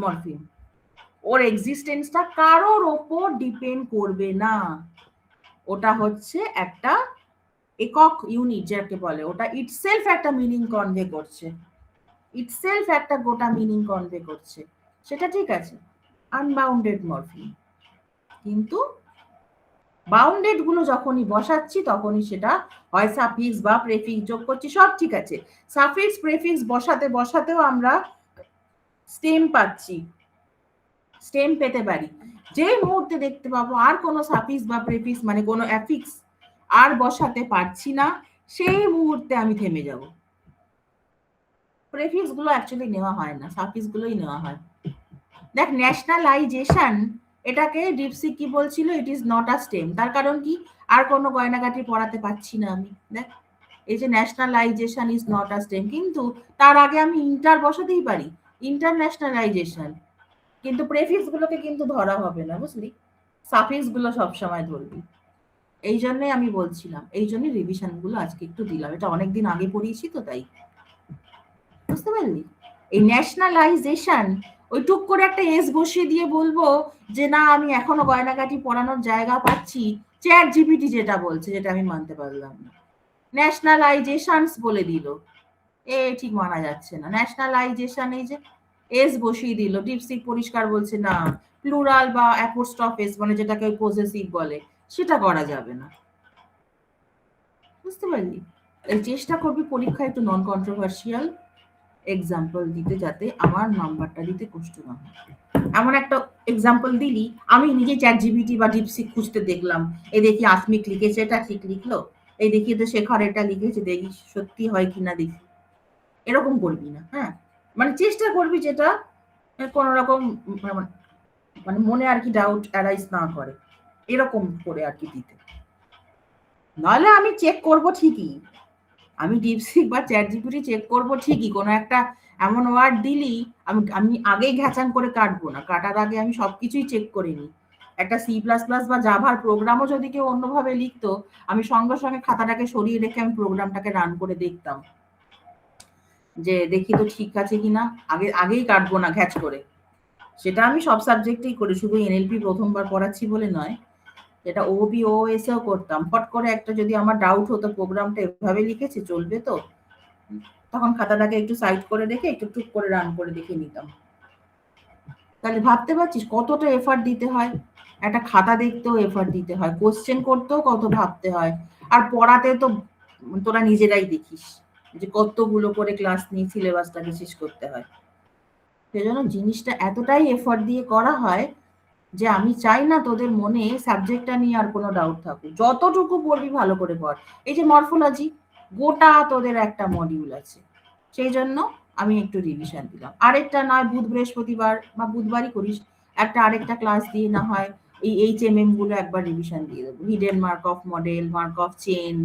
মরফিম। ওর এক্সিস্টেন্সটা কারোর ওপর ডিপেন্ড করবে না। ওটা হচ্ছে একটা একক ইউনিট যাকে বলে, ওটা ইটসেলফ একটা মিনিং কনভে করছে, ইটসেলফ একটা গোটা মিনিং কনভে করছে, সেটা ঠিক আছে, আনবাউন্ডেড মরফিম। কিন্তু বাউন্ডেড গুলো যখনই বসাচ্ছি তখনই সেটা হয় সাফিক্স বা প্রেফিক্স যোগ করছি, সব ঠিক আছে। সাফিক্স প্রেফিক্স বসাতে বসাতেও আমরা স্টেম পাচ্ছি, স্টেম পেতে পারি। যে মুহূর্তে দেখতে পাবো আর কোনো সাফিক্স বা প্রেফিক্স মানে কোনো অ্যাফিক্স আর বসাতে পারছি না, সেই মুহূর্তে আমি থেমে যাব। প্রেফিক্স গুলো অ্যাকচুয়ালি নেওয়া হয় না, সাফিক্স গুলোই নেওয়া হয়। দেখ, ন্যাশনালাইজেশন, এটাকে ডিপসিক কি বলছিল? It is not a stem. তার কারণ কি? আর কোনো গয়নাগাটি পড়াতে পারছি না আমি। দেখ, এই যে nationalisation is not a stem, কিন্তু তার আগে আমি ইন্টার বসাতেই পারি, ইন্টারন্যাশনালাইজেশন। কিন্তু প্রেফিক্স গুলোকে কিন্তু ধরা হবে না, বুঝলি? সাফিক্স গুলো সবসময় ধরবি। এই জন্যই আমি বলছিলাম, এই জন্য রিভিশন গুলো আজকে একটু দিলাম, এটা অনেকদিন আগে পড়িয়েছি তো তাই। বুঝতে পারলি? এই ন্যাশনালাইজেশন ওই টুক করে একটা এস বসিয়ে দিয়ে বলবো যে না আমি এখনো গয়নাগাটি পড়ানোর জায়গা পাচ্ছি, চ্যাট জিপিটি যেটা বলছে, যেটা আমি মানতে পারলাম না, ন্যাশনালাইজেশনস বলে দিল, ঠিক মানা যাচ্ছে না। ন্যাশনালাইজেশন এই যে এস বসিয়ে দিল, ডিপসিক পরিষ্কার বলছে না, প্লুরাল বা অ্যাপোস্ট্রফ এস মানে যেটাকে পজেসিভ বলে, সেটা করা যাবে না। বুঝতে পারলি? এই চেষ্টা করবি পরীক্ষায় একটু নন কন্ট্রোভার্সিয়াল এক্সাম্পল দিতে, যাতে আমার নাম্বারটা দিতে কষ্ট না হয়। এমন একটা এক্সাম্পল দিলি, আমি নিজে চ্যাট জিপিটি বা ডিপসিক খুঁজতে দেখলাম, এই দেখি আসমিক লিখেছে, এটা ঠিক লিখলো, এই দেখি তো শেখর এটা লিখেছে, দেখি সত্যি হয় কিনা দেখি। এরকম করবি না, হ্যাঁ? মানে চেষ্টা করবি যেটা কোনো রকম মানে মনে আর কি ডাউট অ্যারাইজ না করে, এরকম করে আর কি দিতে। নাহলে আমি চেক করব ঠিকই, আমি ডিপসিক বা চ্যাট জিপিটি চেক করব ঠিকই, কোনো একটা এমন ওয়ার্ড দিলি আমি আগেই ঘ্যাচাং করে কাটবো না, কাটার আগে আমি সবকিছুই চেক করে নিই। একটা সি প্লাস প্লাস বা জাভার প্রোগ্রামও যদি কেউ অন্যভাবে লিখতো, আমি সঙ্গে সঙ্গে খাতাটাকে সরিয়ে রেখে আমি প্রোগ্রামটাকে রান করে দেখতাম, যে দেখি তো ঠিক আছে কিনা, আগেই কাটবো না ঘ্যাচ করে। সেটা আমি সব সাবজেক্টেই করি, শুধু এনএলপি প্রথমবার পড়াচ্ছি বলে নয়, যেটা ওবি ও এসেও করতাম। ফট করে একটা যদি আমার ডাউট হতো প্রোগ্রামটা এভাবে লিখেছে চলবে তো, তখন খাতাটাকে একটু সাইড করে রেখে একটু টুক করে রান করে দেখে নিতাম। তাহলে ভাবতে পারছিস কতটা এফার্ট দিতে হয়, একটা খাতা দেখতেও এফার্ট দিতে হয়, কোশ্চেন করতেও কত ভাবতে হয়, আর পড়াতে তো তোরা নিজেরাই দেখিস যে কতগুলো করে ক্লাস নিয়ে সিলেবাসটাকে শেষ করতে হয়। সেজন্য জিনিসটা এতটাই এফার্ট দিয়ে করা হয় যে আমি চাই না তোদের মনে সাবজেক্টটা নিয়ে আর কোনো ডাউট থাকুক। যতটুকু পড়বি ভালো করে পড়। এই যে মরফোলজি, গোটা তোদের একটা মডিউল আছে, সেই জন্য আমি একটু রিভিশন দিলাম। আরেকটা নয় বুধ বৃহস্পতিবার বা বুধবারই করিস, একটা আরেকটা ক্লাস দিয়ে না হয় এই HMM গুলো একবার রিভিশন দিয়ে দেবো। Hidden Markov model, Markov chain,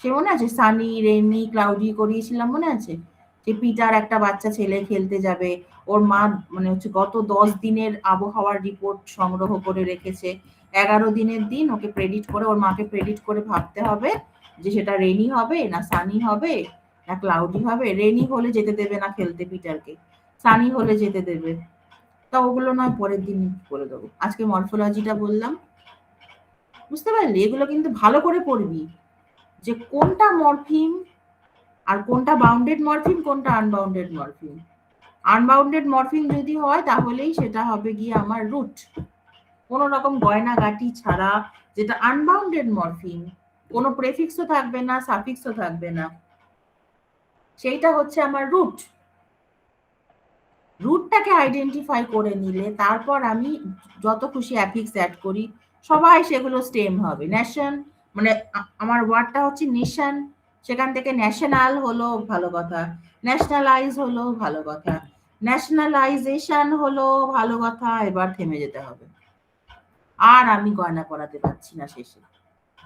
সে মনে আছে সানি রেনি ক্লাউডি করিয়েছিলাম মনে আছে? যে পিটার একটা বাচ্চা ছেলে খেলতে যাবে, ওর মা মানে হচ্ছে গত 10 দিনের আবহাওয়ার রিপোর্ট সংগ্রহ করে রেখেছে, 11 দিনের দিন ওকে প্রেডিক্ট করে, ওর মাকে প্রেডিক্ট করে ভাবতে হবে যে সেটা রেনি হবে না সানি হবে না ক্লাউডি হবে। রেনি হলে যেতে দেবে না খেলতে পিটারকে, সানি হলে যেতে দেবে। তা ওগুলো নয় পরের দিন করে দেবো, আজকে মরফোলজিটা বললাম। বুঝতে পারলি? এগুলো কিন্তু ভালো করে পড়বি যে কোনটা মরফিম আর কোনটা বাউন্ডেড মরফিম, কোনটা আনবাউন্ডেড মরফিম। আনবাউন্ডেড মরফিম যদি হয় তাহলেই সেটা হবে গিয়ে আমার রুট, কোনো রকম গয়নাগাটি ছাড়া। যেটা আনবাউন্ডেড মরফিম, কোনো প্রেফিক্সও থাকবে না, সাফিক্সও থাকবে না, সেইটা হচ্ছে আমার রুট। রুটটাকে আইডেন্টিফাই করে নিলে তারপর আমি যত খুশি অ্যাফিক্স অ্যাড করি, সবাই সেগুলো স্টেম হবে। নেশন মানে আমার ওয়ার্ডটা হচ্ছে নেশন, সেখান থেকে ন্যাশনাল হলো ভালো কথা, ন্যাশনালাইজ হলো ভালো কথা, ন্যাশনালাইজেশন হলো ভালো কথা, এবার থেমে যেতে হবে। আর আমি গয়না করাতে পারছি না শেষে।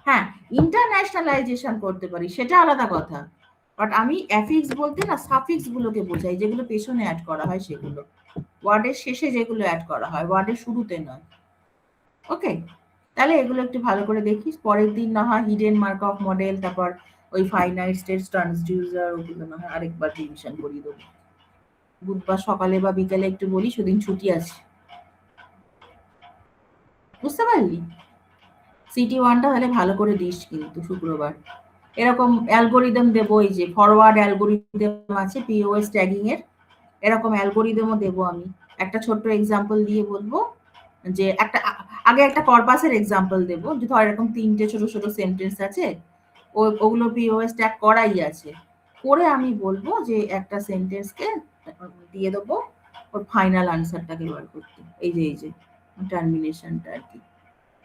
হ্যাঁ, ইন্টারন্যাশনালাইজেশন করতে পারি, সেটা আলাদা কথা, বাট আমি অ্যাফিক্স বলতে না সাফিক্স গুলোকে বোঝাই, যেগুলো পেছনে অ্যাড করা হয় সেগুলো, ওয়ার্ডের শেষে যেগুলো অ্যাড করা হয়, ওয়ার্ডের শুরুতে নয়। ওকে, তাহলে এগুলো একটু ভালো করে দেখিস। পরের দিন না হয় হিডেন মার্ক অফ মডেল, তারপর ওই ফাইনাইট স্টেটস ট্রান্সডিউসার, ওগুলো না হয় আরেকবার রিভিশন করিয়ে দেবো। বুধবার সকালে বা বিকালে একটু বলি, সেদিন ছুটি আছে। বুঝতে পারলি? সিটি ওয়ানটা তাহলে ভালো করে দিস কিন্তু শুক্রবার। এরকম অ্যালগোরিদম দেবো, এই যে ফরওয়ার্ড অ্যালগোরিদম আছে পিওএস ট্যাগিং এর, এরকম অ্যালগোরিদমও দেবো আমি। একটা ছোট্ট এক্সাম্পল দিয়ে বলবো যে একটা আগে একটা কর্পাসের এক্সাম্পল দেবো, যে ধর এরকম 3টে ছোট ছোট সেন্টেন্স আছে, ওগুলো পিওএস ট্যাগ করাই আছে, করে আমি বলবো যে একটা সেন্টেন্সকে দিয়ে দেবো ওর ফাইনাল আনসারটাকে বার করতে, এই যে টার্মিনেশনটা আর কি।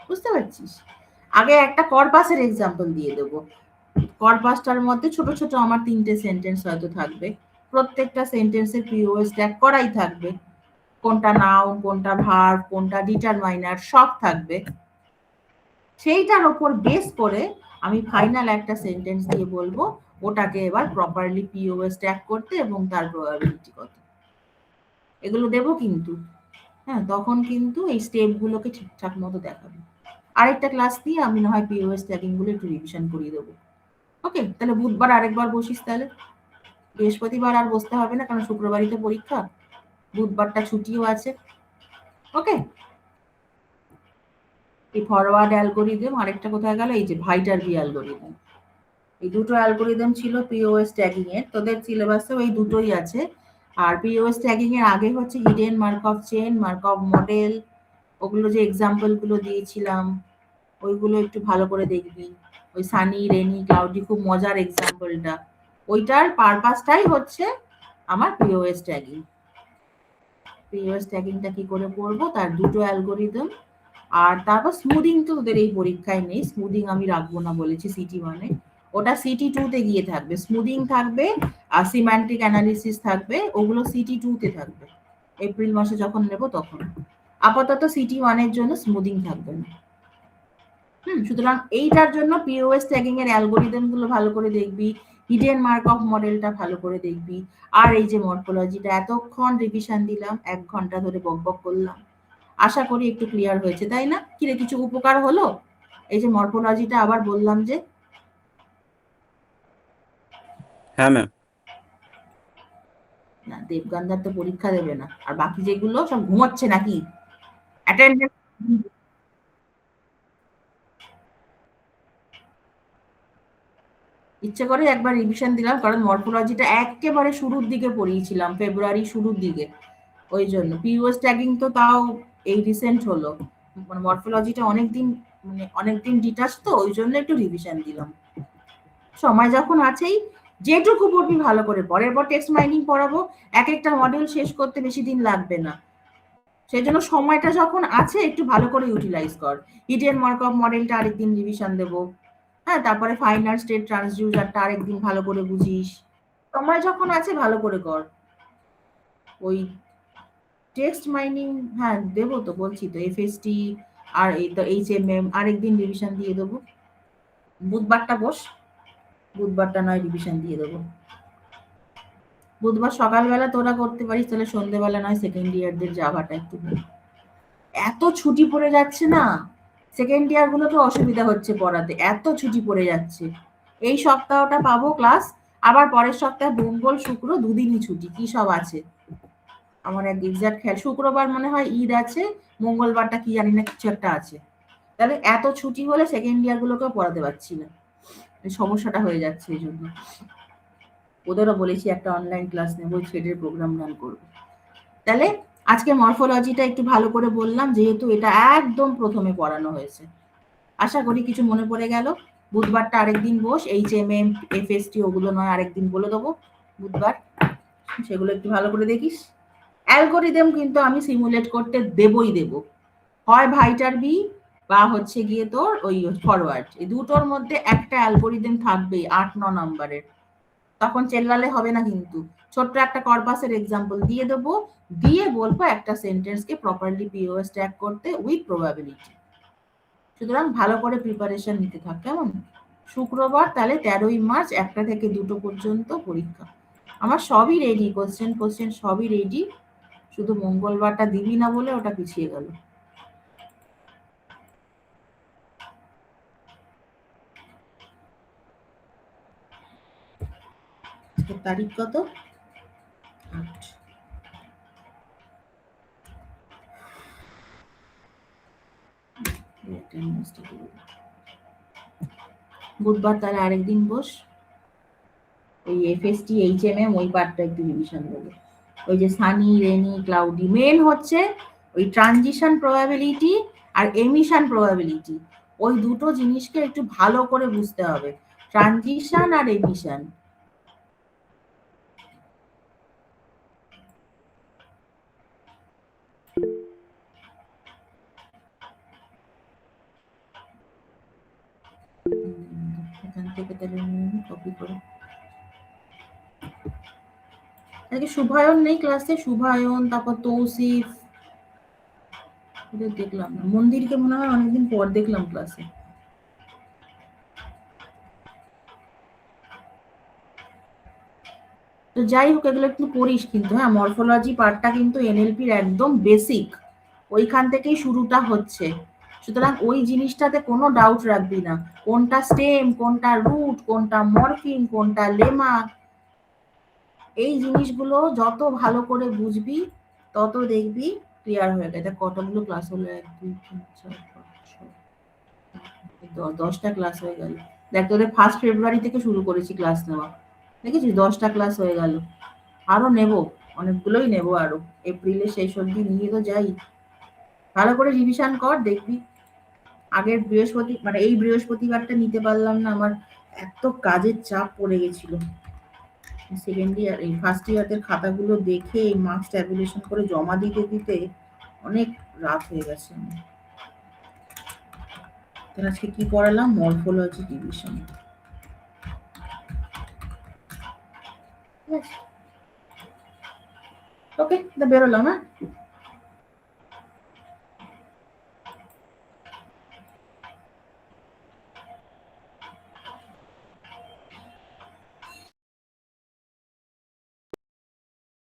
বুঝতে পারছিস? আগে একটা কর্পাসের এক্সাম্পল দিয়ে দেবো, কর্পাসটার মধ্যে ছোট ছোট আমার 3টে সেন্টেন্স হয়তো থাকবে, প্রত্যেকটা সেন্টেন্সের পিওএস ট্যাগ করাই থাকবে, কোনটা নাউন, কোনটা ভার্ব, কোনটা ডিটারমাইনার, সব থাকবে। সেইটার ওপর বেস করে আমি ফাইনাল একটা সেন্টেন্স দিয়ে বলবো ওটাকে এবার প্রপারলি পিওএস ট্যাগ করতে এবং তার প্রবাবিলিটি কত, এগুলো দেবো কিন্তু। হ্যাঁ, তখন কিন্তু এই স্টেপগুলোকে ঠিকঠাক মতো দেখাবে। আরেকটা ক্লাস দিয়ে আমি না হয় পিওএস ট্যাগিং গুলো একটু রিভিশন করিয়ে দেবো। ওকে, তাহলে বুধবার আরেকবার বসিস, তাহলে বৃহস্পতিবার আর বসতে হবে না, কারণ শুক্রবারই তো পরীক্ষা, বুধবারটা ছুটিও আছে। ওকে, এই ফরওয়ার্ড অ্যালগোরিদম, আরেকটা কোথায় গেল, এই যে ভাইটারভি অ্যালগোরিদম, এই দুটো অ্যালগোরিদম ছিল পিওএস ট্যাগিং এর, তোদের সিলেবাসেও এই দুটোই আছে। আর পিওএস ট্যাগিং এর আগে হচ্ছে hidden Markov chain, mark of model, ওগুলো যে এক্সাম্পল গুলো দিয়েছিলাম ওইগুলো একটু ভালো করে দেখবি। ওই সানি রেনি ক্লাউডি খুব মজার এক্সাম্পলটা, ওইটার পারপাসটাই হচ্ছে আমার পিওএস ট্যাগিং। পিওএস ট্যাগিংটা কি করে করবো তার দুটো অ্যালগোরিদম। আর তারপর স্মুদিং তো তোদের এই পরীক্ষায় নেই, স্মুদিং আমি রাখবো না বলেছি সিটি মানে, ওটা সিটি টু তে গিয়ে থাকবে। স্মুদিং থাকবে আর সিম্যান্টিক অ্যানালিসিস থাকবে, ওগুলো সিটি টু তে থাকবে, এপ্রিল মাসে যখন নেব তখন। আপাতত সিটি ওয়ানের জন্য স্মুদিং থাকবে না। সুতরাং এইটার জন্য পিওএস ট্যাগিং এর অ্যালগোরিদম গুলো ভালো করে দেখবি, হিডেন মার্ক অফ মডেলটা ভালো করে দেখবি, আর এই যে মরফোলজিটা এতক্ষণ রিভিশন দিলাম, 1 ঘন্টা ধরে বকবক করলাম, আশা করি একটু ক্লিয়ার হয়েছে, তাই না? কিরে, কিছু উপকার হলো? এই যে মরফোলজিটা আবার বললাম যে। হ্যাঁ ম্যাম। না, দেবগান্ধার তো পরীক্ষা দেবে না, আর বাকি যেগুলো সব ঘুমাচ্ছে নাকি? অ্যাটেন্ডেন্স ইচ্ছে করে একবার রিভিশন দিলাম, কারণ মরফোলজিটা একেবারে শুরুর দিকে পড়িয়েছিলাম, ফেব্রুয়ারি শুরুর দিকে, ওই জন্য। পিওএস ট্যাগিং তো তাও এই রিসেন্ট হলো, মানে মরফোলজিটা অনেকদিন, মানে অনেকদিন ডিটাচ, তো ওই জন্য একটু রিভিশন দিলাম। সময় যখন আছেই, যেটুকু পড়বি ভালো করে পড়, এরপর টেক্সট মাইনিং পড়াবো, এক একটা মডিউল শেষ করতে বেশি দিন লাগবে না, সেই জন্য সময়টা যখন আছে একটু ভালো করে ইউটিলাইজ কর। হিডেন মার্কআপ মডেলটা আরেকদিন রিভিশন দেবো, হ্যাঁ, তারপরে ফাইনাল স্টেট ট্রান্সডিউসারটা আরেকদিন ভালো করে বুঝিস, সময় যখন আছে ভালো করে কর। ওই টেক্সট মাইনিং, হ্যাঁ দেবো তো, বলছি তো, এফএসটি আর এই তো এইচএমএম আরেকদিন রিভিশন দিয়ে দেবো। বুধবারটা বস, বুধবারটা নয় রিভিশন দিয়ে দেবো। বুধবার সকালবেলা তোরা করতে পারিস, তাহলে সন্ধ্যেবেলা নয় সেকেন্ড ইয়ারদের জাভাটা একটু। এত ছুটি পড়ে যাচ্ছে না, সেকেন্ড ইয়ার গুলোকে অসুবিধা হচ্ছে পড়াতে, এত ছুটি পড়ে যাচ্ছে। এই সপ্তাহটা পাবো ক্লাস, আবার পরের সপ্তাহে মঙ্গল শুক্র দুদিনই ছুটি, কি সব আছে আমার এক এক্সাক্ট খেয়াল, শুক্রবার মনে হয় ঈদ আছে, মঙ্গলবারটা কি জানি না কিছু একটা আছে। তাহলে এত ছুটি হলে সেকেন্ড ইয়ার গুলোকেও পড়াতে পারছি না, সমস্যাটা হয়ে যাচ্ছে। এই জন্য ওদেরও বলেছি একটা অনলাইন ক্লাস নেবো, থ্রেডের প্রোগ্রাম রান করবো। তাহলে আজকে মরফোলজিটা একটু ভালো করে বললাম, যেহেতু এটা একদম প্রথমে পড়ানো হয়েছে। আশা করি কিছু মনে পড়ে গেল। বুধবারটা আরেকদিন বস, এইচএমএম এফএসটি ওগুলো নয় আরেকদিন বলে দেবো বুধবার, সেগুলো একটু ভালো করে দেখিস। অ্যালগোরিদম কিন্তু আমি সিমুলেট করতে দেবই দেব, হয় ভাইটার বি বা হচ্ছে গিয়ে তোর ওই ফরওয়ার্ড, এই দুটোর মধ্যে একটা অ্যালগোরিদম থাকবেই 8-9 নম্বরের। তখন চেল্লালে হবে না কিন্তু, ছোট্ট একটা কর্পাসের এক্সাম্পল দিয়ে দেবো, দিয়ে বলবো একটা সেন্টেন্সকে প্রপারলি পিওএস ট্যাগ করতে উইথ প্রবাবিলিটি। সুতরাং ভালো করে প্রিপারেশন নিতে থাক, কেমন? শুক্রবার তাহলে 13ই মার্চ 1টা থেকে 2টো পর্যন্ত পরীক্ষা। আমার সবই রেডি, কোশ্চেন সবই রেডি, শুধু মঙ্গলবারটা দিবি না বলে ওটা পিছিয়ে গেল। তারিখ কত? 8। বুধবার তাহলে আরেকদিন বস, ওই এফএসটি এইচএমএম ওই পার্টটা একটু রিভিশন দেবো। ওই যে সানি রেনি ক্লাউডি, মেন হচ্ছে ওই ট্রানজিশন প্রবাবিলিটি আর এমিশন প্রবাবিলিটি, ওই দুটো জিনিসকে একটু ভালো করে বুঝতে হবে, ট্রানজিশন আর এমিশন। এখান থেকে তাহলে কপি করে, আজকে শুভায়ন নেই ক্লাসে, শুভায়ন তারপর তৌসিফ ওদের দেখলাম না, মন্দিরকে মনে হয় অনেকদিন পর দেখলাম ক্লাসে। তো যাই হোক, এগুলো একটু পড়িস কিন্তু, হ্যাঁ, মরফোলজি পার্টটা কিন্তু এনএলপির একদম বেসিক, ওইখান থেকেই শুরুটা হচ্ছে। সুতরাং ওই জিনিসটাতে কোনো ডাউট রাখবি না, কোনটা স্টেম, কোনটা রুট, কোনটা মরফিম, কোনটা লেমা, এই জিনিসগুলো যত ভালো করে বুঝবি তত দেখবি ক্লিয়ার হয়ে গেছে। কতগুলো ক্লাস হলো? 1 2 3 4 5 6 10টা ক্লাস হয়ে গেল। দেখ, তোদের 1 ফেব্রুয়ারি থেকে শুরু করেছি ক্লাস নেওয়া, দেখেছিস 10টা ক্লাস হয়ে গেল। আরো নেব, অনেকগুলোই নেব আরো, এপ্রিলে শেষ অবধি নিয়ে তো যাই। ভালো করে রিভিশন কর, দেখবি। আগের বৃহস্পতি, মানে এই বৃহস্পতিবারটা নিতে পারলাম না, আমার এত কাজের চাপ পড়ে গেছিল। সেকেন্ড ইয়ার এই ফার্স্ট ইয়ারের খাতাগুলো দেখে মার্কস ট্যাবুলেশন করে জমা দিতে দিতে অনেক রাত হয়ে গেছে আমার। আজকে কি পড়ালাম? Morphology division. ওকে, বেরোলাম, হ্যাঁ।